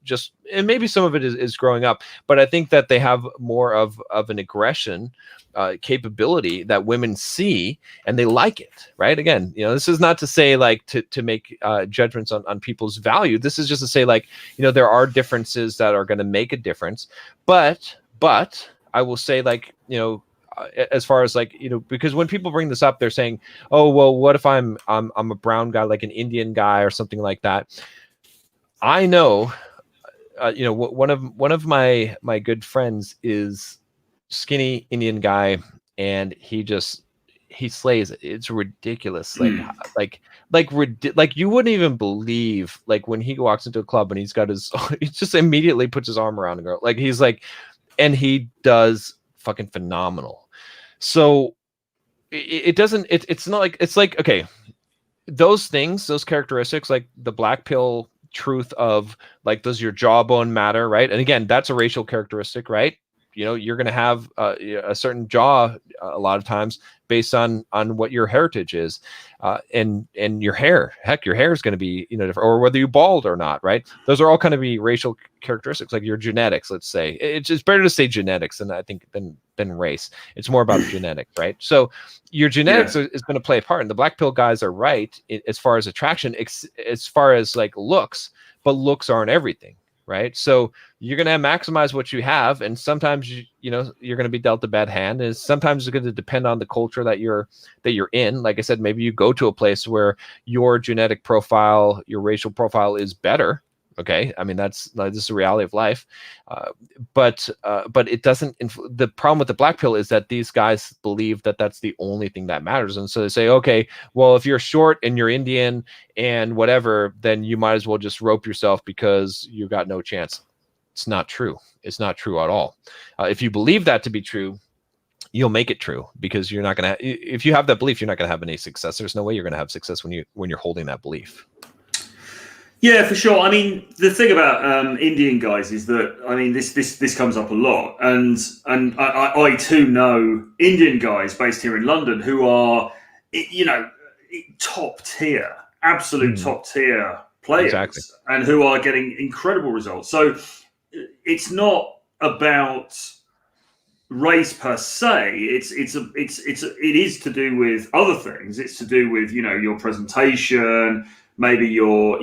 and maybe some of it is growing up, but I think that they have more of an aggression capability that women see, and they like it, right? Again, this is not to say like to make judgments on people's value. This is just to say, like, there are differences that are going to make a difference, but I will say, like, as far as like, because when people bring this up, they're saying, oh, well, what if I'm a brown guy, like an Indian guy or something like that? I know, one of my good friends is skinny Indian guy, and he slays it. It's ridiculous. Like you wouldn't even believe, like, when he walks into a club and he's got he just immediately puts his arm around a girl. Like, he's like, and he does fucking phenomenal. So it's not like, it's like, okay, those characteristics, like the black pill truth of, like, does your jawbone matter, right? And again, that's a racial characteristic, right? You're going to have a certain jaw a lot of times based on what your heritage is, and your hair. Heck, your hair is going to be different, or whether you bald or not, right? Those are all kind of be racial characteristics, like your genetics. Let's say it's better to say genetics than race. It's more about genetics, right? So your genetics is going to play a part, and the black pill guys are right as far as attraction, as far as like looks, but looks aren't everything. Right. So you're going to maximize what you have. And sometimes, you're going to be dealt a bad hand. And sometimes it's going to depend on the culture that you're in. Like I said, maybe you go to a place where your genetic profile, your racial profile is better. Okay. I mean, this is the reality of life. But it doesn't. The problem with the black pill is that these guys believe that that's the only thing that matters. And so they say, okay, well, if you're short and you're Indian and whatever, then you might as well just rope yourself because you got no chance. It's not true. It's not true at all. If you believe that to be true, you'll make it true, because you're not going to, if you have that belief, you're not going to have any success. There's no way you're going to have success when you're holding that belief. Yeah, for sure. I mean, the thing about Indian guys is that, I mean, this comes up a lot, and I too know Indian guys based here in London who are, top tier, absolute top tier players, exactly, and who are getting incredible results. So it's not about race per se. It is to do with other things. It's to do with your presentation, maybe your,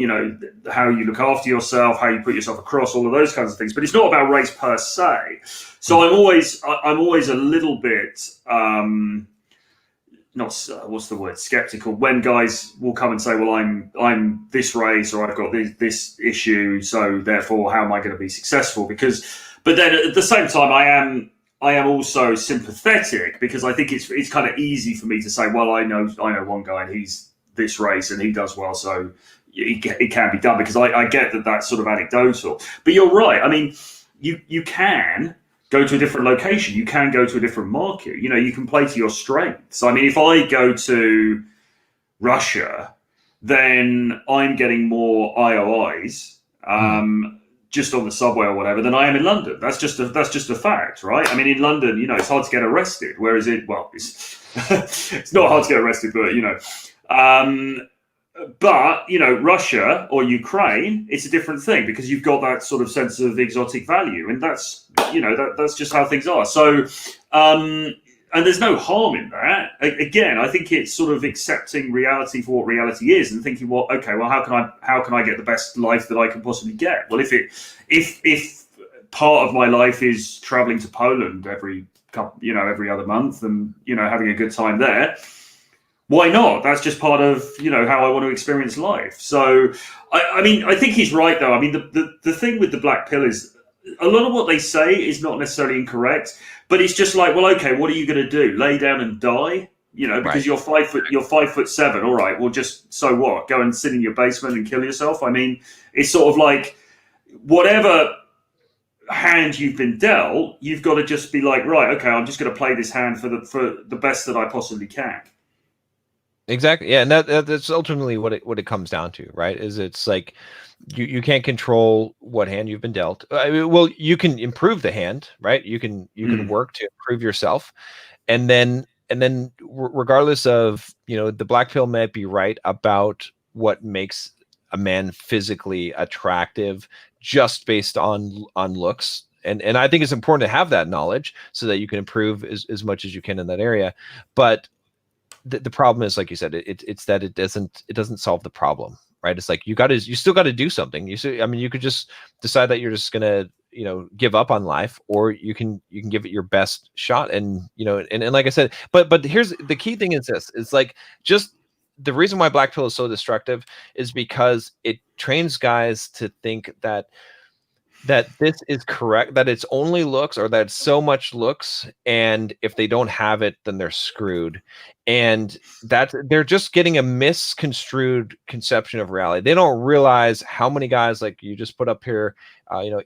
how you look after yourself, how you put yourself across, all of those kinds of things. But it's not about race per se. So I'm always a little bit, what's the word, skeptical when guys will come and say, well, I'm this race, or I've got this issue, so therefore how am I going to be successful? But then at the same time, I am also sympathetic, because I think it's kind of easy for me to say, well, I know one guy and he's this race and he does well, so it can be done, because I get that that's sort of anecdotal. But you're right. I mean, you can go to a different location. You can go to a different market. You can play to your strengths. I mean, if I go to Russia, then I'm getting more IOIs just on the subway or whatever than I am in London. That's just a fact, right? I mean, in London, it's hard to get arrested, whereas it's not hard to get arrested, but Russia or Ukraine, it's a different thing, because you've got that sort of sense of exotic value, and that's that's just how things are. So and there's no harm in that. Again, I think it's sort of accepting reality for what reality is, and thinking, well, okay, well, how can I get the best life that I can possibly get? Well, if part of my life is traveling to Poland every other month, and having a good time there, why not? That's just part of how I want to experience life. So I mean, I think he's right, though. I mean, the thing with the black pill is a lot of what they say is not necessarily incorrect, but it's just like, well, okay, what are you going to do? Lay down and die? Because you're 5'7". All right, well, just so what? Go and sit in your basement and kill yourself? I mean, it's sort of like, whatever hand you've been dealt, you've got to just be like, right, okay, I'm just going to play this hand for the best that I possibly can. Exactly. Yeah, and that's ultimately what it comes down to, right? Is it's like you can't control what hand you've been dealt. Well, you can improve the hand, right? You can work to improve yourself, and then regardless of the black pill might be right about what makes a man physically attractive just based on looks. And I think it's important to have that knowledge so that you can improve as much as you can in that area. But the problem is, like you said, it's that it doesn't solve the problem, right? It's like you still got to do something. You could just decide that you're just gonna give up on life, or you can give it your best shot. And and like I said, but here's the key thing is this: it's like, just the reason why black pill is so destructive is because it trains guys to think that this is correct, that it's only looks, or that it's so much looks, and if they don't have it, then they're screwed. And that they're just getting a misconstrued conception of reality. They don't realize how many guys, like you just put up here,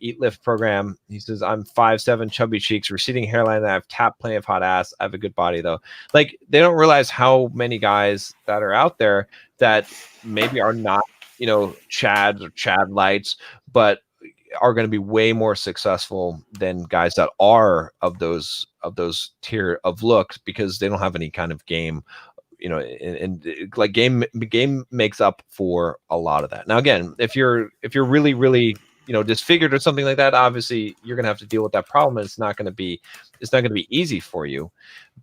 Eat Lift program. He says, I'm 5'7", chubby cheeks, receding hairline, and I've tapped plenty of hot ass. I have a good body though. Like, they don't realize how many guys that are out there that maybe are not, Chads or Chad lights, but are going to be way more successful than guys that are of those tier of looks, because they don't have any kind of game, and like game makes up for a lot of that. Now, again, if you're really, really, disfigured or something like that, obviously you're going to have to deal with that problem, and it's not going to be easy for you.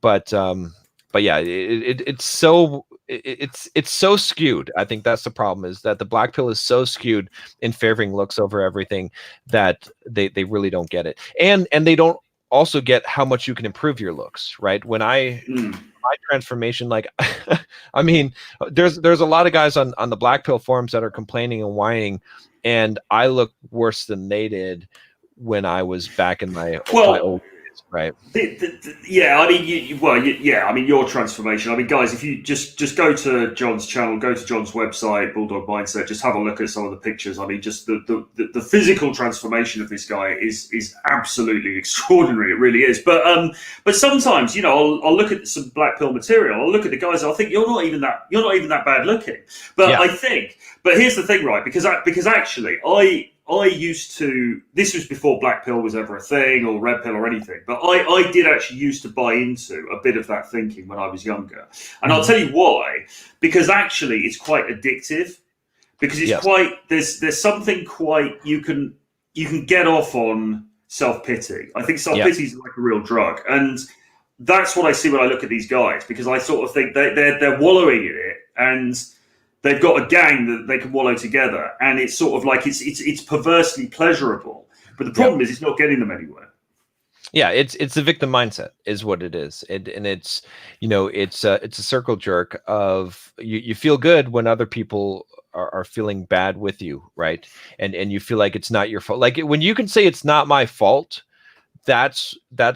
But yeah, it's so skewed. I think that's the problem, is that the black pill is so skewed in favoring looks over everything that they really don't get it. And they don't also get how much you can improve your looks, right? When my transformation, like, I mean, there's a lot of guys on the black pill forums that are complaining and whining, and I look worse than they did when I was back in my old. Right. Yeah, I mean, your transformation. I mean, guys, if you just go to John's channel, go to John's website, Bulldog Mindset, just have a look at some of the pictures. I mean, just the physical transformation of this guy is absolutely extraordinary. It really is. But sometimes, I'll look at some black pill material. I'll look at the guys. I'll think you're not even that bad looking. But yeah. But here's the thing, right? Because actually, I used to, this was before black pill was ever a thing, or red pill or anything, but I did actually used to buy into a bit of that thinking when I was younger. And I'll tell you why, because actually it's quite addictive, because it's quite, there's something quite, you can get off on self-pity. I think self-pity is like a real drug. And that's what I see when I look at these guys, because I sort of think they're wallowing in it, and they've got a gang that they can wallow together, and it's sort of like it's perversely pleasurable. But the problem is, it's not getting them anywhere. Yeah, it's the victim mindset is what it is, and it's it's a circle jerk of you feel good when other people are feeling bad with you, right? And you feel like it's not your fault. Like, when you can say it's not my fault, that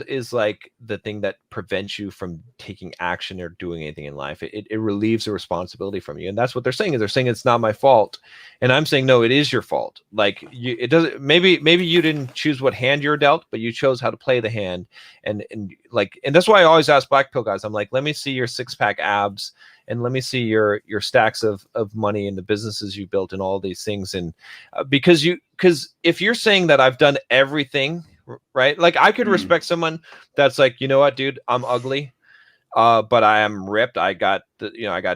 is like the thing that prevents you from taking action or doing anything in life. It relieves the responsibility from you. And that's what they're saying, is they're saying it's not my fault. And I'm saying, no, it is your fault. Like, it doesn't, maybe you didn't choose what hand you're dealt, but you chose how to play the hand. And that's why I always ask black pill guys, I'm like, let me see your 6-pack abs, and let me see your stacks of money and the businesses you built and all these things. And because if you're saying that I've done everything, right? Like, I could respect someone that's like, you know what, dude, I'm ugly, but I am ripped. I got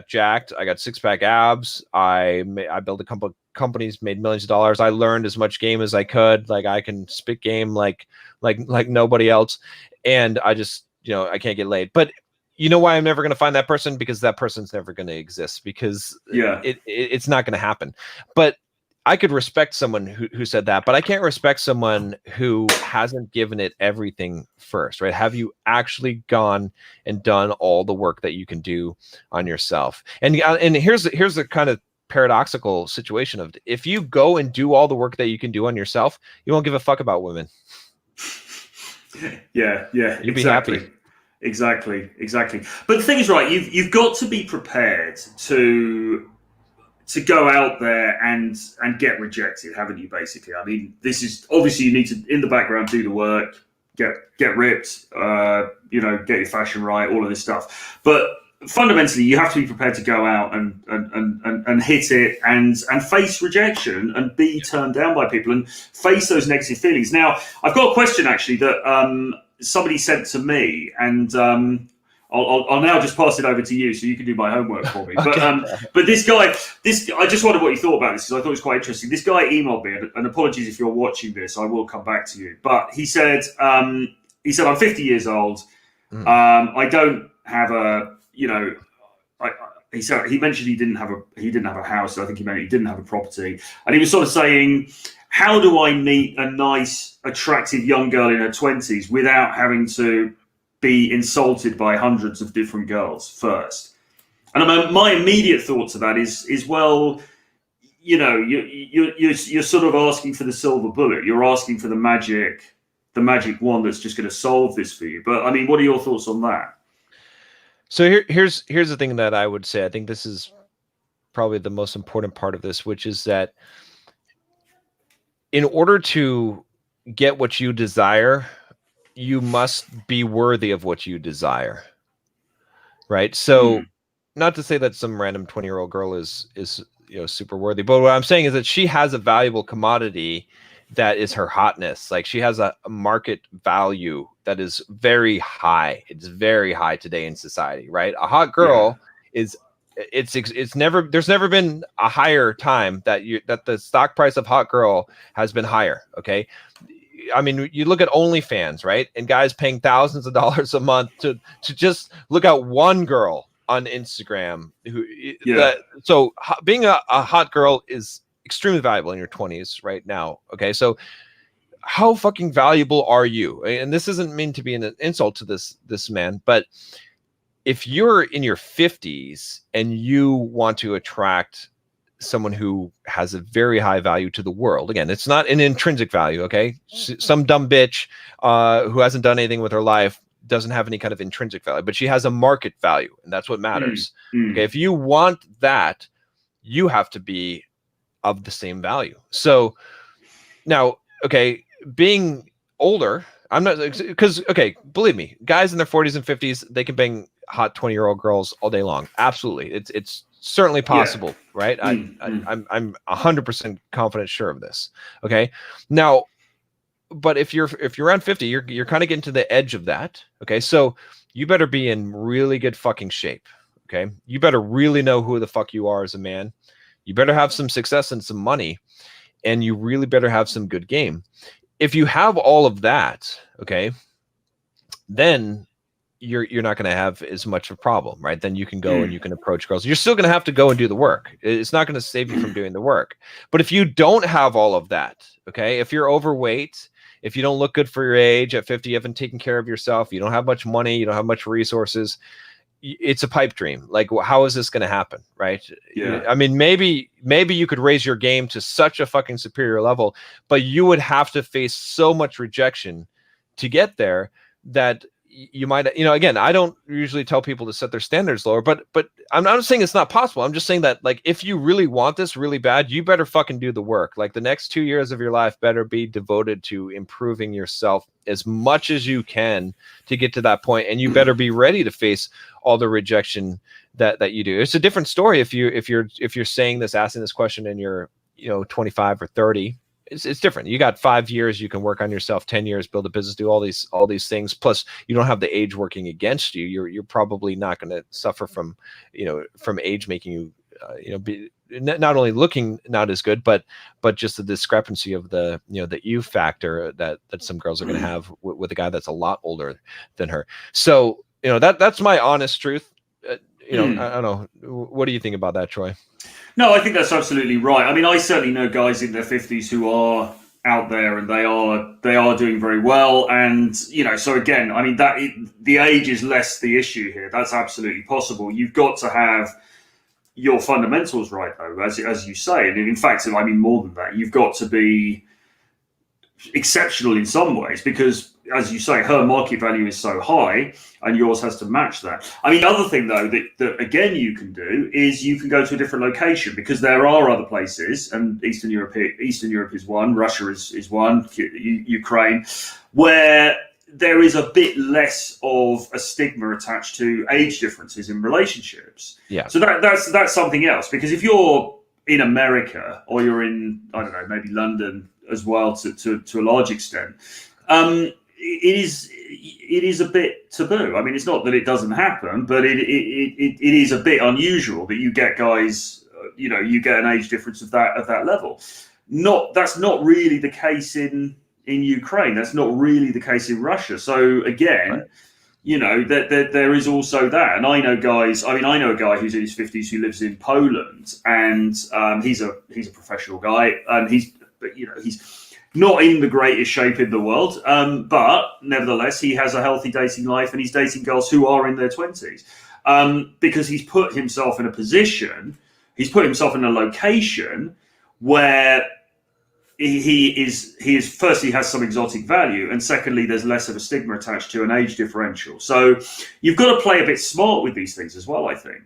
jacked. I got 6-pack abs. I built a couple of companies, made millions of dollars. I learned as much game as I could. Like, I can spit game like nobody else. And I just, I can't get laid. But you know why I'm never going to find that person? Because that person's never going to exist, because it's not going to happen. But I could respect someone who said that, but I can't respect someone who hasn't given it everything first, right? Have you actually gone and done all the work that you can do on yourself? And here's the kind of paradoxical situation of, if you go and do all the work that you can do on yourself, you won't give a fuck about women. Yeah, you'd be happy. Exactly. But the thing is, right, you've got to be prepared to go out there and get rejected, haven't you, basically? I mean, this is obviously, you need to, in the background, do the work, get ripped, get your fashion right, all of this stuff. But fundamentally, you have to be prepared to go out and hit it and face rejection and be turned down by people and face those negative feelings. Now, I've got a question, actually, that somebody sent to me, and I'll now just pass it over to you so you can do my homework for me. Okay. But this guy, I just wondered what you thought about this, because I thought it was quite interesting. This guy emailed me, and apologies if you're watching this, I will come back to you. But he said, I'm 50 years old. I don't have a, he said, he mentioned he didn't have a house. So I think he meant he didn't have a property, and he was sort of saying, how do I meet a nice, attractive young girl in her 20s without having to be insulted by hundreds of different girls first? And my immediate thought to that is well, you're sort of asking for the silver bullet. You're asking for the magic wand that's just going to solve this for you. But I mean, what are your thoughts on that? So here's the thing that I would say. I think this is probably the most important part of this, which is that in order to get what you desire, you must be worthy of what you desire. Right? So not to say that some random 20-year-old girl is super worthy, but what I'm saying is that she has a valuable commodity that is her hotness. Like, she has a market value that is very high. It's very high today in society, right? A hot girl is there's never been a higher time that the stock price of hot girl has been higher. Okay. I mean, you look at OnlyFans, right? And guys paying thousands of dollars a month to just look at one girl on Instagram. So being a hot girl is extremely valuable in your 20s right now. Okay. So how fucking valuable are you? And this isn't meant to be an insult to this man, but if you're in your 50s and you want to attract someone who has a very high value to the world, again, it's not an intrinsic value. Okay. Some dumb bitch who hasn't done anything with her life doesn't have any kind of intrinsic value, but she has a market value, and that's what matters. Okay. If you want that, you have to be of the same value. So now, okay, being older, I'm not, because, okay, believe me, guys in their 40s and 50s, they can bang hot 20-year-old girls all day long. Absolutely. It's certainly possible, right? I'm 100% confident, sure of this. Okay. Now, but if you're around 50, you're kind of getting to the edge of that. Okay. So you better be in really good fucking shape. Okay. You better really know who the fuck you are as a man. You better have some success and some money, and you really better have some good game. If you have all of that, okay, then you're not going to have as much of a problem, right? Then you can go and you can approach girls. You're still going to have to go and do the work. It's not going to save you from doing the work. But if you don't have all of that, okay, if you're overweight, if you don't look good for your age at 50, you haven't taken care of yourself, you don't have much money, you don't have much resources, it's a pipe dream. Like, how is this going to happen? Right. Yeah. I mean, maybe you could raise your game to such a fucking superior level, but you would have to face so much rejection to get there that you might, again, I don't usually tell people to set their standards lower, but I'm not saying it's not possible. I'm just saying that, like, if you really want this really bad, you better fucking do the work. Like, the next 2 years of your life better be devoted to improving yourself as much as you can to get to that point. And you better be ready to face all the rejection that you do. It's a different story if you're saying this, asking this question, and you're 25 or 30. It's different. You got 5 years, you can work on yourself, 10 years, build a business, do all these things. Plus, you don't have the age working against you. You're probably not going to suffer from age making you be not only looking not as good, but just the discrepancy of the the you factor that some girls are going to have with a guy that's a lot older than her. So that's my honest truth. I don't know. What do you think about that, Troy? No, I think that's absolutely right. I mean, I certainly know guys in their 50s who are out there, and they are doing very well. And so again, I mean, that the age is less the issue here. That's absolutely possible. You've got to have your fundamentals right, though, as you say. And in fact, I mean, more than that, you've got to be exceptional in some ways, because, as you say, her market value is so high and yours has to match that. I mean, the other thing, though, that again you can do is you can go to a different location, because there are other places, and Eastern Europe is one, Russia is one, Ukraine, where there is a bit less of a stigma attached to age differences in relationships. Yeah. So that's something else, because if you're in America, or you're in, I don't know, maybe London as well, to a large extent, it is a bit taboo. I mean, it's not that it doesn't happen, but it is a bit unusual that you get guys, you get an age difference of that level. That's not really the case in Ukraine. That's not really the case in Russia. So again, right. There is also that. And I know guys. I mean, I know a guy who's in his 50s who lives in Poland, and he's a professional guy, and he's not in the greatest shape in the world, but nevertheless, he has a healthy dating life, and he's dating girls who are in their 20s, because he's put himself in a position, he's put himself in a location where he is firstly has some exotic value, and secondly, there's less of a stigma attached to an age differential. So you've got to play a bit smart with these things as well, I think.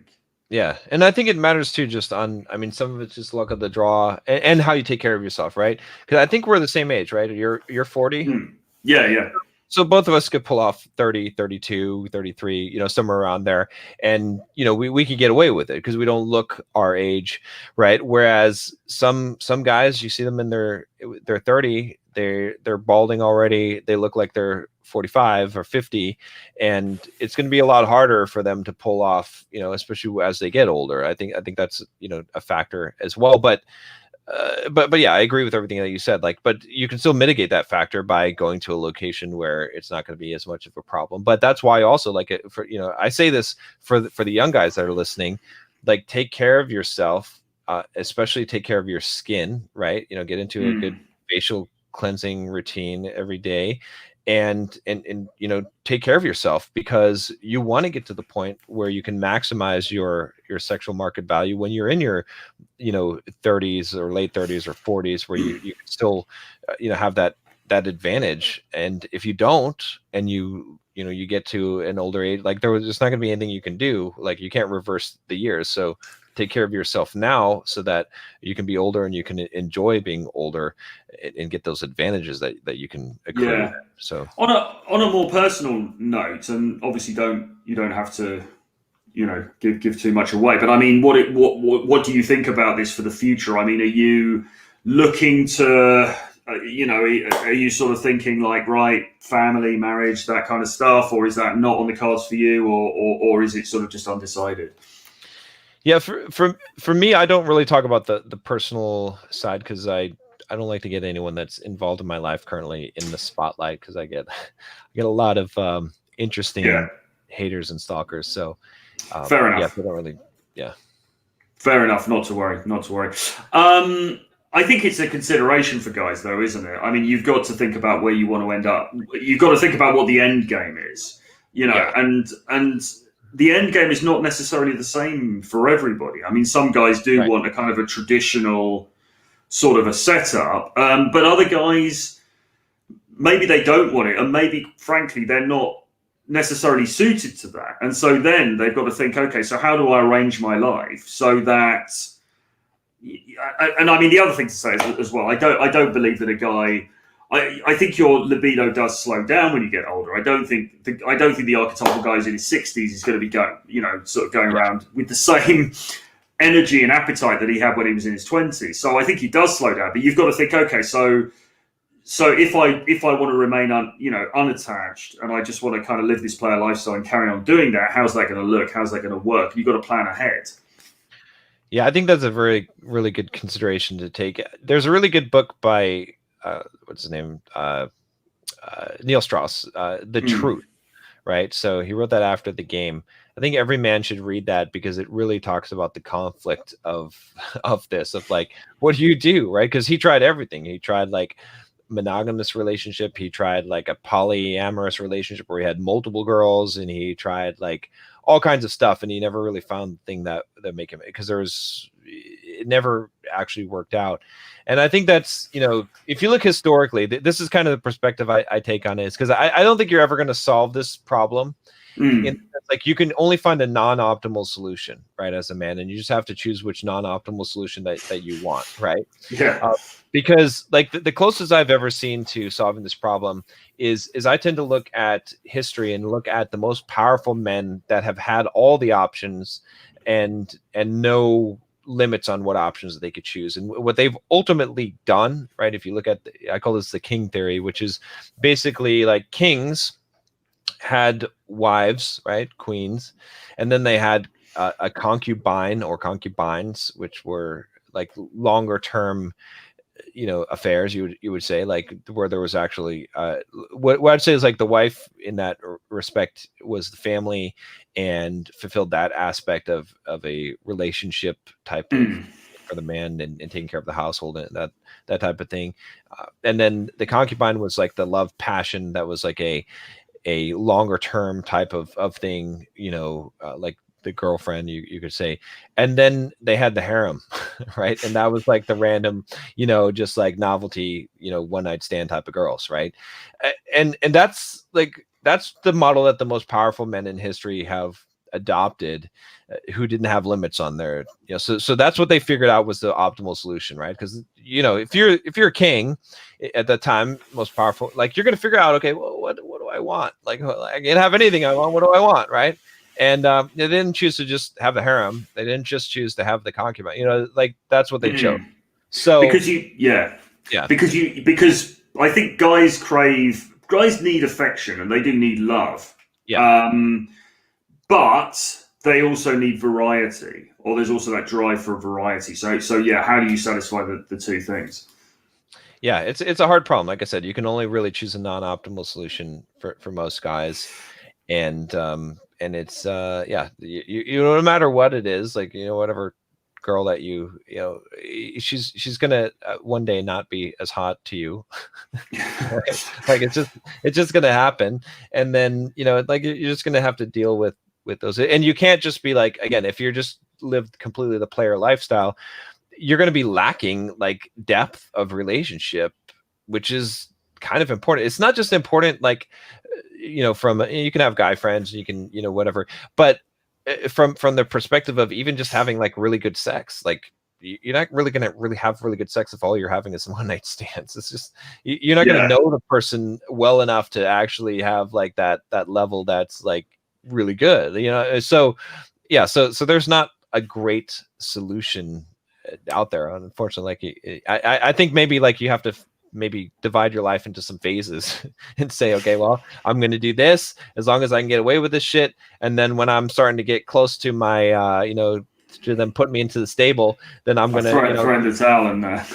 Yeah, and I think it matters too. Just on, I mean, some of it's just luck of the draw and how you take care of yourself, right? Because I think we're the same age, right? You're 40. Yeah. So both of us could pull off 30, 32, 33, somewhere around there, and we could get away with it because we don't look our age, right? Whereas some guys, you see them in their 30, they're balding already. They look like they're 45 or 50, and it's going to be a lot harder for them to pull off, especially as they get older. I think that's a factor as well. But yeah, I agree with everything that you said. But you can still mitigate that factor by going to a location where it's not going to be as much of a problem. But that's why also, I say this for the young guys that are listening, take care of yourself, especially take care of your skin, right? Get into a good facial cleansing routine every day, and take care of yourself, because you want to get to the point where you can maximize your sexual market value when you're in your 30s or late 30s or 40s, where you can still have that advantage. And if you don't, and you get to an older age, there's not going to be anything you can do. You can't reverse the years. So take care of yourself now so that you can be older and you can enjoy being older and get those advantages that you can accrue. Yeah. So on a more personal note, and obviously you don't have to give too much away, but I mean, what do you think about this for the future? I mean, are you looking to are you sort of thinking right, family, marriage, that kind of stuff, or is that not on the cards for you, or is it sort of just undecided? Yeah, for me, I don't really talk about the personal side, because I don't like to get anyone that's involved in my life currently in the spotlight, because I get a lot of interesting haters and stalkers. So fair enough. Yeah, I don't really. Yeah. Fair enough. Not to worry. I think it's a consideration for guys, though, isn't it? I mean, you've got to think about where you want to end up. You've got to think about what the end game is, and the end game is not necessarily the same for everybody. I mean, some guys do want a kind of a traditional sort of a setup, but other guys, maybe they don't want it, and maybe, frankly, they're not necessarily suited to that. And so then they've got to think, okay, so how do I arrange my life so that... And I mean, the other thing to say as well, I don't believe that a guy... I think your libido does slow down when you get older. I don't think the archetypal guy who's in his 60s is going to be going around with the same energy and appetite that he had when he was in his 20s. So I think he does slow down. But you've got to think, okay, so if I want to remain unattached, and I just want to kind of live this player lifestyle and carry on doing that, how's that going to look? How's that going to work? You've got to plan ahead. Yeah, I think that's a very, really good consideration to take. There's a really good book by what's his name? Neil Strauss, The Truth, right? So he wrote that after the game. I think every man should read that, because it really talks about the conflict of this, of what do you do, right? Because he tried everything. He tried monogamous relationship. He tried a polyamorous relationship where he had multiple girls, and he tried all kinds of stuff, and he never really found the thing that make him, because it never actually worked out. And I think that's, if you look historically, this is kind of the perspective I take on it, is because I don't think you're ever going to solve this problem. You can only find a non-optimal solution, right, as a man, and you just have to choose which non-optimal solution that you want, right? Yeah. Because the closest I've ever seen to solving this problem is I tend to look at history and look at the most powerful men that have had all the options and know limits on what options they could choose. And what they've ultimately done, right? If you look at, I call this the king theory, which is basically like kings had wives, right? Queens. And then they had a concubine or concubines, which were like longer term, affairs, you would say, like where there was actually what I'd say is like the wife in that respect was the family and fulfilled that aspect of a relationship type of for the man and taking care of the household and that type of thing. And then the concubine was like the love passion that was like a longer term type of thing, like the girlfriend, you could say. And then they had the harem, right? And that was like the random, just like novelty, one night stand type of girls, right? And that's the model that the most powerful men in history have adopted, who didn't have limits on their, so that's what they figured out was the optimal solution, right? Because if you're a king at that time, most powerful, like you're going to figure out, okay, well, what do I want? Like I can't have anything I want. What do I want, right? And they didn't choose to just have the harem. They didn't just choose to have the concubine. Like that's what they chose. So because I think guys need affection and they do need love. Yeah. But they also need variety, or there's also that drive for variety. So yeah, how do you satisfy the two things? Yeah, it's a hard problem. Like I said, you can only really choose a non-optimal solution for most guys, and it's no matter what it is, like whatever girl that she's gonna one day not be as hot to you. Right? Like it's just gonna happen, and then like you're just gonna have to deal with those, and you can't just be like, again, if you're just lived completely the player lifestyle, you're going to be lacking like depth of relationship, which is kind of important. It's not just important like from you can have guy friends, you can whatever, but from the perspective of even just having like really good sex, like you're not really going to really have really good sex if all you're having is one night stands. It's just you're not going to know the person well enough to actually have like that level that's like really good, so yeah, so there's not a great solution out there, unfortunately. Like I think maybe like you have to maybe divide your life into some phases and say, okay, well, I'm going to do this as long as I can get away with this shit, and then when I'm starting to get close to my to them put me into the stable, then I'm going to throw in the towel in there.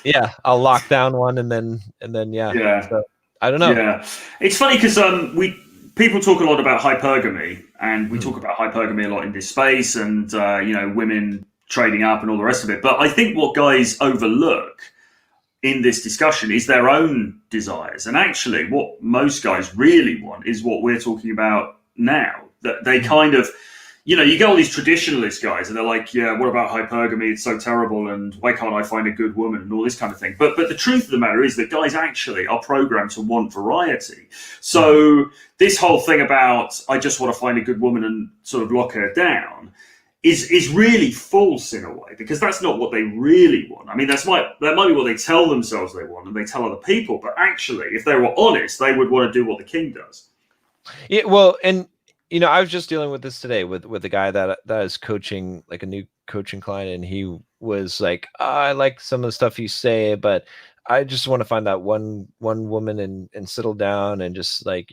Yeah, I'll lock down one and then yeah. So, I don't know. Yeah, it's funny because people talk a lot about hypergamy, and we talk about hypergamy a lot in this space, and women trading up and all the rest of it. But I think what guys overlook in this discussion is their own desires, and actually, what most guys really want is what we're talking about now. That they kind of, you get all these traditionalist guys, and they're like, yeah, what about hypergamy? It's so terrible, and why can't I find a good woman, and all this kind of thing. But the truth of the matter is that guys actually are programmed to want variety. So this whole thing about I just want to find a good woman and sort of lock her down is really false in a way, because that's not what they really want. I mean, that might be what they tell themselves they want, and they tell other people. But actually, if they were honest, they would want to do what the king does. Yeah, well, and I was just dealing with this today with a guy that is coaching, like a new coaching client, and he was like, I like some of the stuff you say, but I just want to find that one woman and settle down and just like,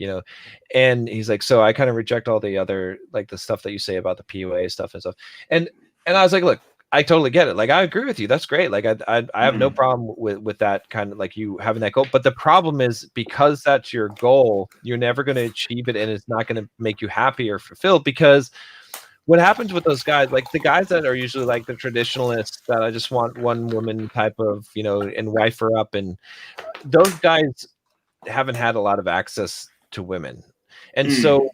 and he's like, so I kind of reject all the other, like the stuff that you say about the PUA stuff and stuff. And I was like, look, I totally get it. Like, I agree with you. That's great. Like I have no problem with that kind of like you having that goal. But the problem is, because that's your goal, you're never going to achieve it. And it's not going to make you happy or fulfilled, because what happens with those guys, like the guys that are usually like the traditionalists that I just want one woman type of, and wife her up, and those guys haven't had a lot of access to women. And so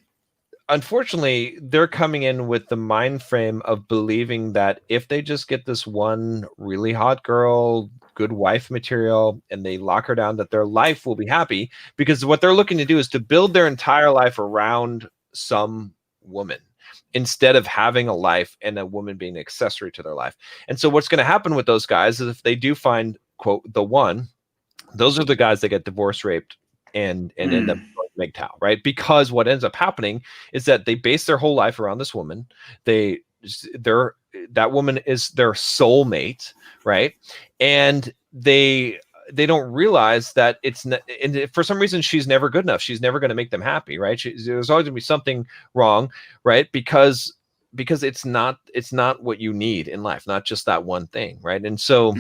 unfortunately, they're coming in with the mind frame of believing that if they just get this one really hot girl, good wife material, and they lock her down, that their life will be happy, because what they're looking to do is to build their entire life around some woman, instead of having a life and a woman being an accessory to their life. And so what's going to happen with those guys is, if they do find, quote, the one, those are the guys that get divorced, raped, and end up going MGTOW, right? Because what ends up happening is that they base their whole life around this woman. They're that woman is their soulmate, right? And they don't realize that it's not, and for some reason she's never good enough. She's never going to make them happy, right? There's always going to be something wrong, right? Because it's not what you need in life, not just that one thing, right? And so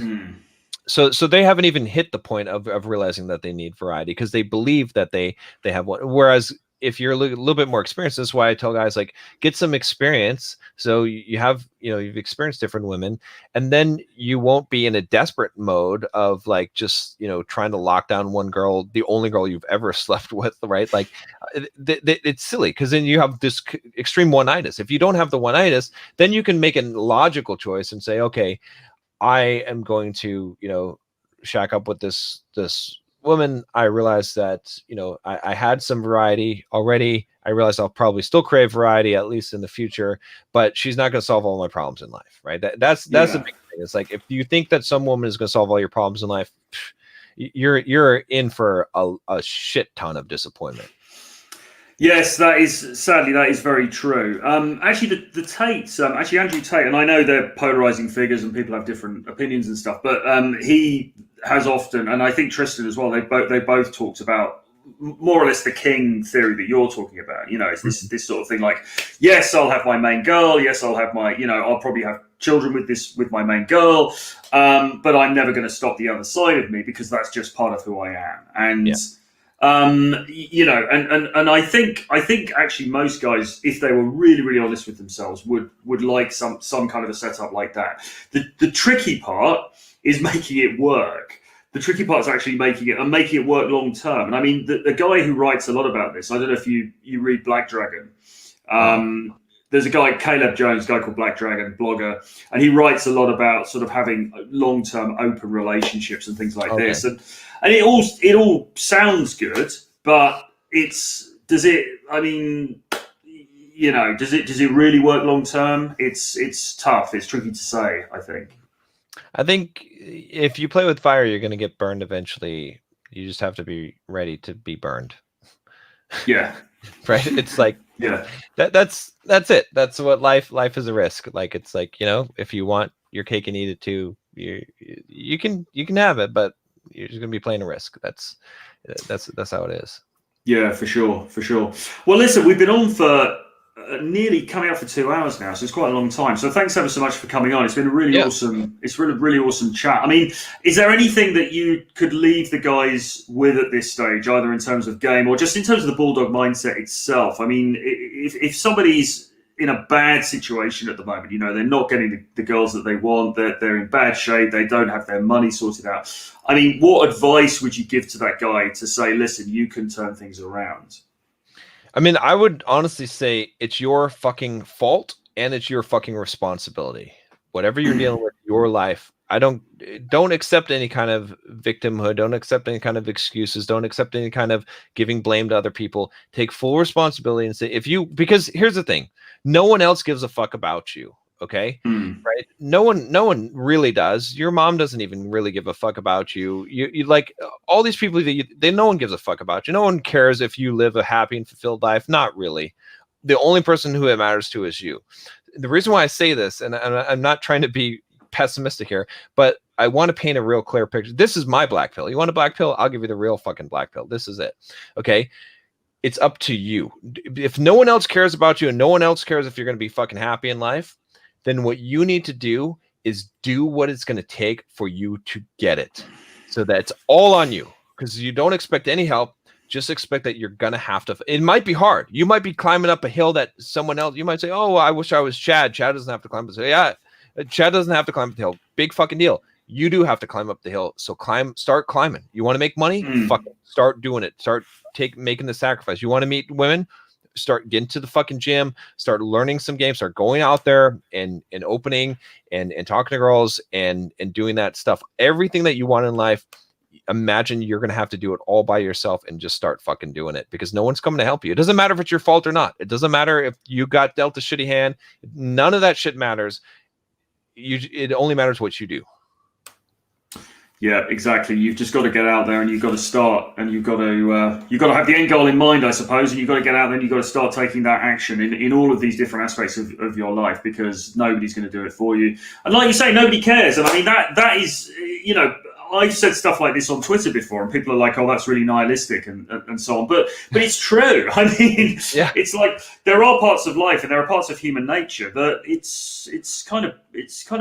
so they haven't even hit the point of realizing that they need variety, because they believe that they have one. Whereas if you're a little bit more experienced, that's why I tell guys, like, get some experience. So you have, you've experienced different women, and then you won't be in a desperate mode of like, just, trying to lock down one girl, the only girl you've ever slept with, right? Like it's silly, because then you have this extreme one-itis. If you don't have the one-itis, then you can make a logical choice and say, okay, I am going to, shack up with this woman. I realized that, I had some variety already. I realized I'll probably still crave variety, at least in the future, but she's not going to solve all my problems in life, right? That's the big thing. It's like, if you think that some woman is going to solve all your problems in life, you're in for a shit ton of disappointment. Yes, that is very true. Actually, the Tates, actually Andrew Tate, and I know they're polarizing figures and people have different opinions and stuff, but he has often, and I think Tristan as well, they both talked about more or less the king theory that you're talking about. It's this sort of thing, like, yes, I'll have my main girl, yes, I'll have my, I'll probably have children with my main girl, but I'm never going to stop the other side of me, because that's just part of who I am. And and I think actually most guys, if they were really, really honest with themselves, would like some kind of a setup like that. The tricky part is making it work. The tricky part is actually making it work long term. And I mean, the guy who writes a lot about this, I don't know if you read Black Dragon. There's a guy, Caleb Jones, a guy called Black Dragon, blogger, and he writes a lot about sort of having long-term open relationships and things like this. And it all sounds good, but does it really work long term? It's tough. It's tricky to say, I think. I think if you play with fire, you're going to get burned eventually. You just have to be ready to be burned. Yeah. Right. It's like, that's it. That's what life is a risk. Like, it's like, if you want your cake and eat it too, you can have it, but you're just going to be playing a risk. That's how it is. Yeah, for sure. Well, listen, we've been on for nearly coming up for 2 hours now, so it's quite a long time. So thanks ever so much for coming on. It's been a really awesome. It's really, really awesome chat. I mean, is there anything that you could leave the guys with at this stage, either in terms of game or just in terms of the Bulldog mindset itself? I mean, if somebody's in a bad situation at the moment, they're not getting the girls that they want, they're in bad shape, they don't have their money sorted out. I mean, what advice would you give to that guy to say, listen, you can turn things around? I mean, I would honestly say it's your fucking fault and it's your fucking responsibility. Whatever you're dealing with, your life. Don't accept any kind of victimhood. Don't accept any kind of excuses. Don't accept any kind of giving blame to other people. Take full responsibility and say, because here's the thing, no one else gives a fuck about you. Okay. Right. No one really does. Your mom doesn't even really give a fuck about you. You like all these people no one gives a fuck about you. No one cares if you live a happy and fulfilled life. Not really. The only person who it matters to is you. The reason why I say this, and I'm not trying to be pessimistic here, but I want to paint a real clear picture. This is my black pill. You want a black pill? I'll give you the real fucking black pill. This is it. Okay. It's up to you. If no one else cares about you and no one else cares if you're going to be fucking happy in life, then what you need to do is do what it's going to take for you to get it. So that's all on you, because you don't expect any help. Just expect that you're going to have to. It might be hard. You might be climbing up a hill that someone else, you might say, oh, I wish I was Chad. Chad doesn't have to climb. Yeah, Chad doesn't have to climb up the hill. Big fucking deal. You do have to climb up the hill. So start climbing. You want to make money? Fucking start doing it. Start making the sacrifice. You want to meet women? Start getting to the fucking gym, start learning some games, start going out there and opening and talking to girls and doing that stuff. Everything that you want in life, imagine you're going to have to do it all by yourself and just start fucking doing it, because no one's coming to help you. It doesn't matter if it's your fault or not. It doesn't matter if you got dealt a shitty hand. None of that shit matters. It only matters what you do. Yeah, exactly. You've just got to get out there and you've got to start, and you've got to have the end goal in mind, I suppose, and you've got to get out there and you've got to start taking that action in all of these different aspects of your life, because nobody's going to do it for you. And like you say, nobody cares. And I mean, that is, you know, I've said stuff like this on Twitter before, and people are like, "Oh, that's really nihilistic," and so on. But it's true. I mean, Yeah. It's like there are parts of life and there are parts of human nature that it's kind of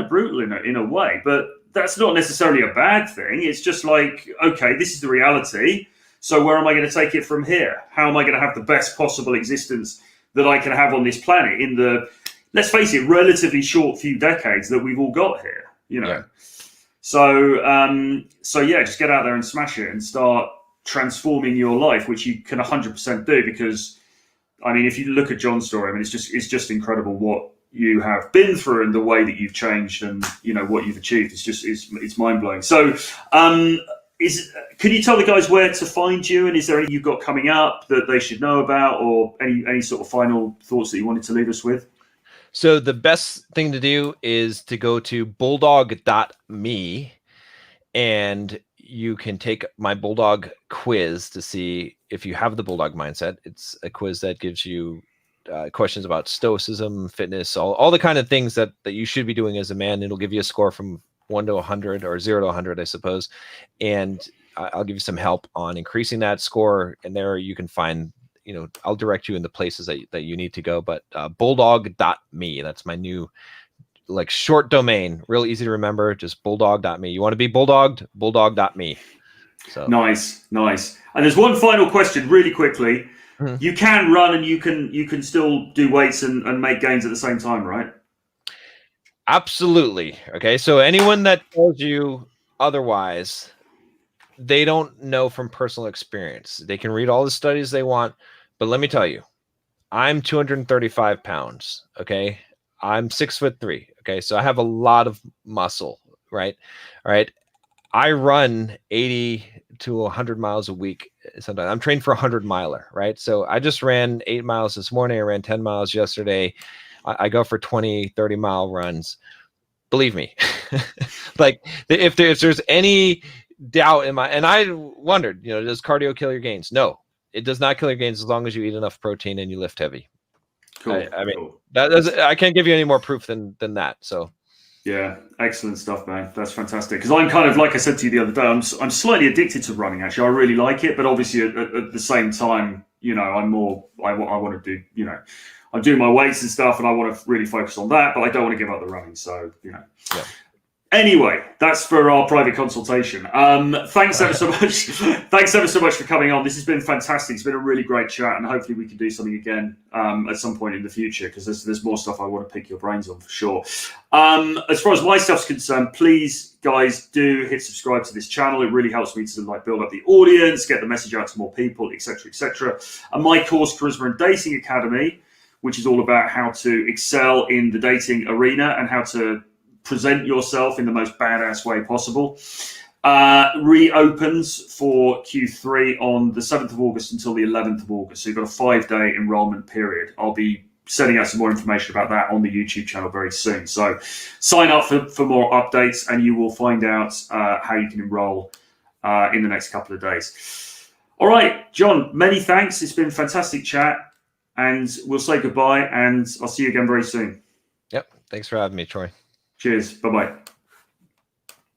brutal in a way, but that's not necessarily a bad thing. It's just like, okay, this is the reality. So where am I going to take it from here? How am I going to have the best possible existence that I can have on this planet in the, let's face it, relatively short few decades that we've all got here, you know? Yeah. So yeah, just get out there and smash it and start transforming your life, which you can 100% do, because I mean, if you look at John's story, I mean, it's just incredible what you have been through and the way that you've changed, and you know what you've achieved. It's mind blowing. So, can you tell the guys where to find you, and is there anything you've got coming up that they should know about, or any sort of final thoughts that you wanted to leave us with? So the best thing to do is to go to bulldog.me, and you can take my Bulldog quiz to see if you have the Bulldog mindset. It's a quiz that gives you questions about Stoicism, fitness, all the kind of things that you should be doing as a man. It'll give you a score from 1 to 100, or 0 to 100, I suppose. And I'll give you some help on increasing that score. And there you can find, you know, I'll direct you in the places that you need to go. But bulldog.me, that's my new like short domain, real easy to remember, just bulldog.me. You want to be bulldogged, bulldog.me. So nice. And there's one final question really quickly. You can run and you can still do weights and make gains at the same time, right? Absolutely. Okay. So anyone that tells you otherwise, they don't know from personal experience. They can read all the studies they want, but let me tell you, I'm 235 pounds. Okay. I'm 6'3". Okay. So I have a lot of muscle, right? All right. I run 80 to 100 miles a week. Sometimes I'm trained for 100 miler, right? So I just ran 8 miles this morning. I ran 10 miles yesterday. I go for 20, 30 mile runs. Believe me, like if there's any doubt in my, and I wondered, you know, does cardio kill your gains? No, it does not kill your gains as long as you eat enough protein and you lift heavy. Cool. I mean, I can't give you any more proof than that. So. Yeah, excellent stuff, man. That's fantastic. Because I'm kind of, like I said to you the other day, I'm slightly addicted to running. Actually, I really like it, but obviously at the same time, you know, I want to do, you know, I'm doing my weights and stuff, and I want to really focus on that, but I don't want to give up the running. So, you know. Yeah. Anyway, that's for our private consultation. Thanks ever so much. Thanks ever so much for coming on. This has been fantastic. It's been a really great chat, and hopefully we can do something again at some point in the future, because there's more stuff I want to pick your brains on for sure. As far as my stuff's concerned, please, guys, do hit subscribe to this channel. It really helps me to like build up the audience, get the message out to more people, etc., etc. And my course, Charisma and Dating Academy, which is all about how to excel in the dating arena and how to present yourself in the most badass way possible, reopens for Q3 on the 7th of August until the 11th of August. So you've got a 5-day enrollment period. I'll be sending out some more information about that on the YouTube channel very soon. So sign up for more updates, and you will find out how you can enroll in the next couple of days. All right, John, many thanks. It's been a fantastic chat, and we'll say goodbye, and I'll see you again very soon. Yep. Thanks for having me, Troy. Cheers. Bye-bye.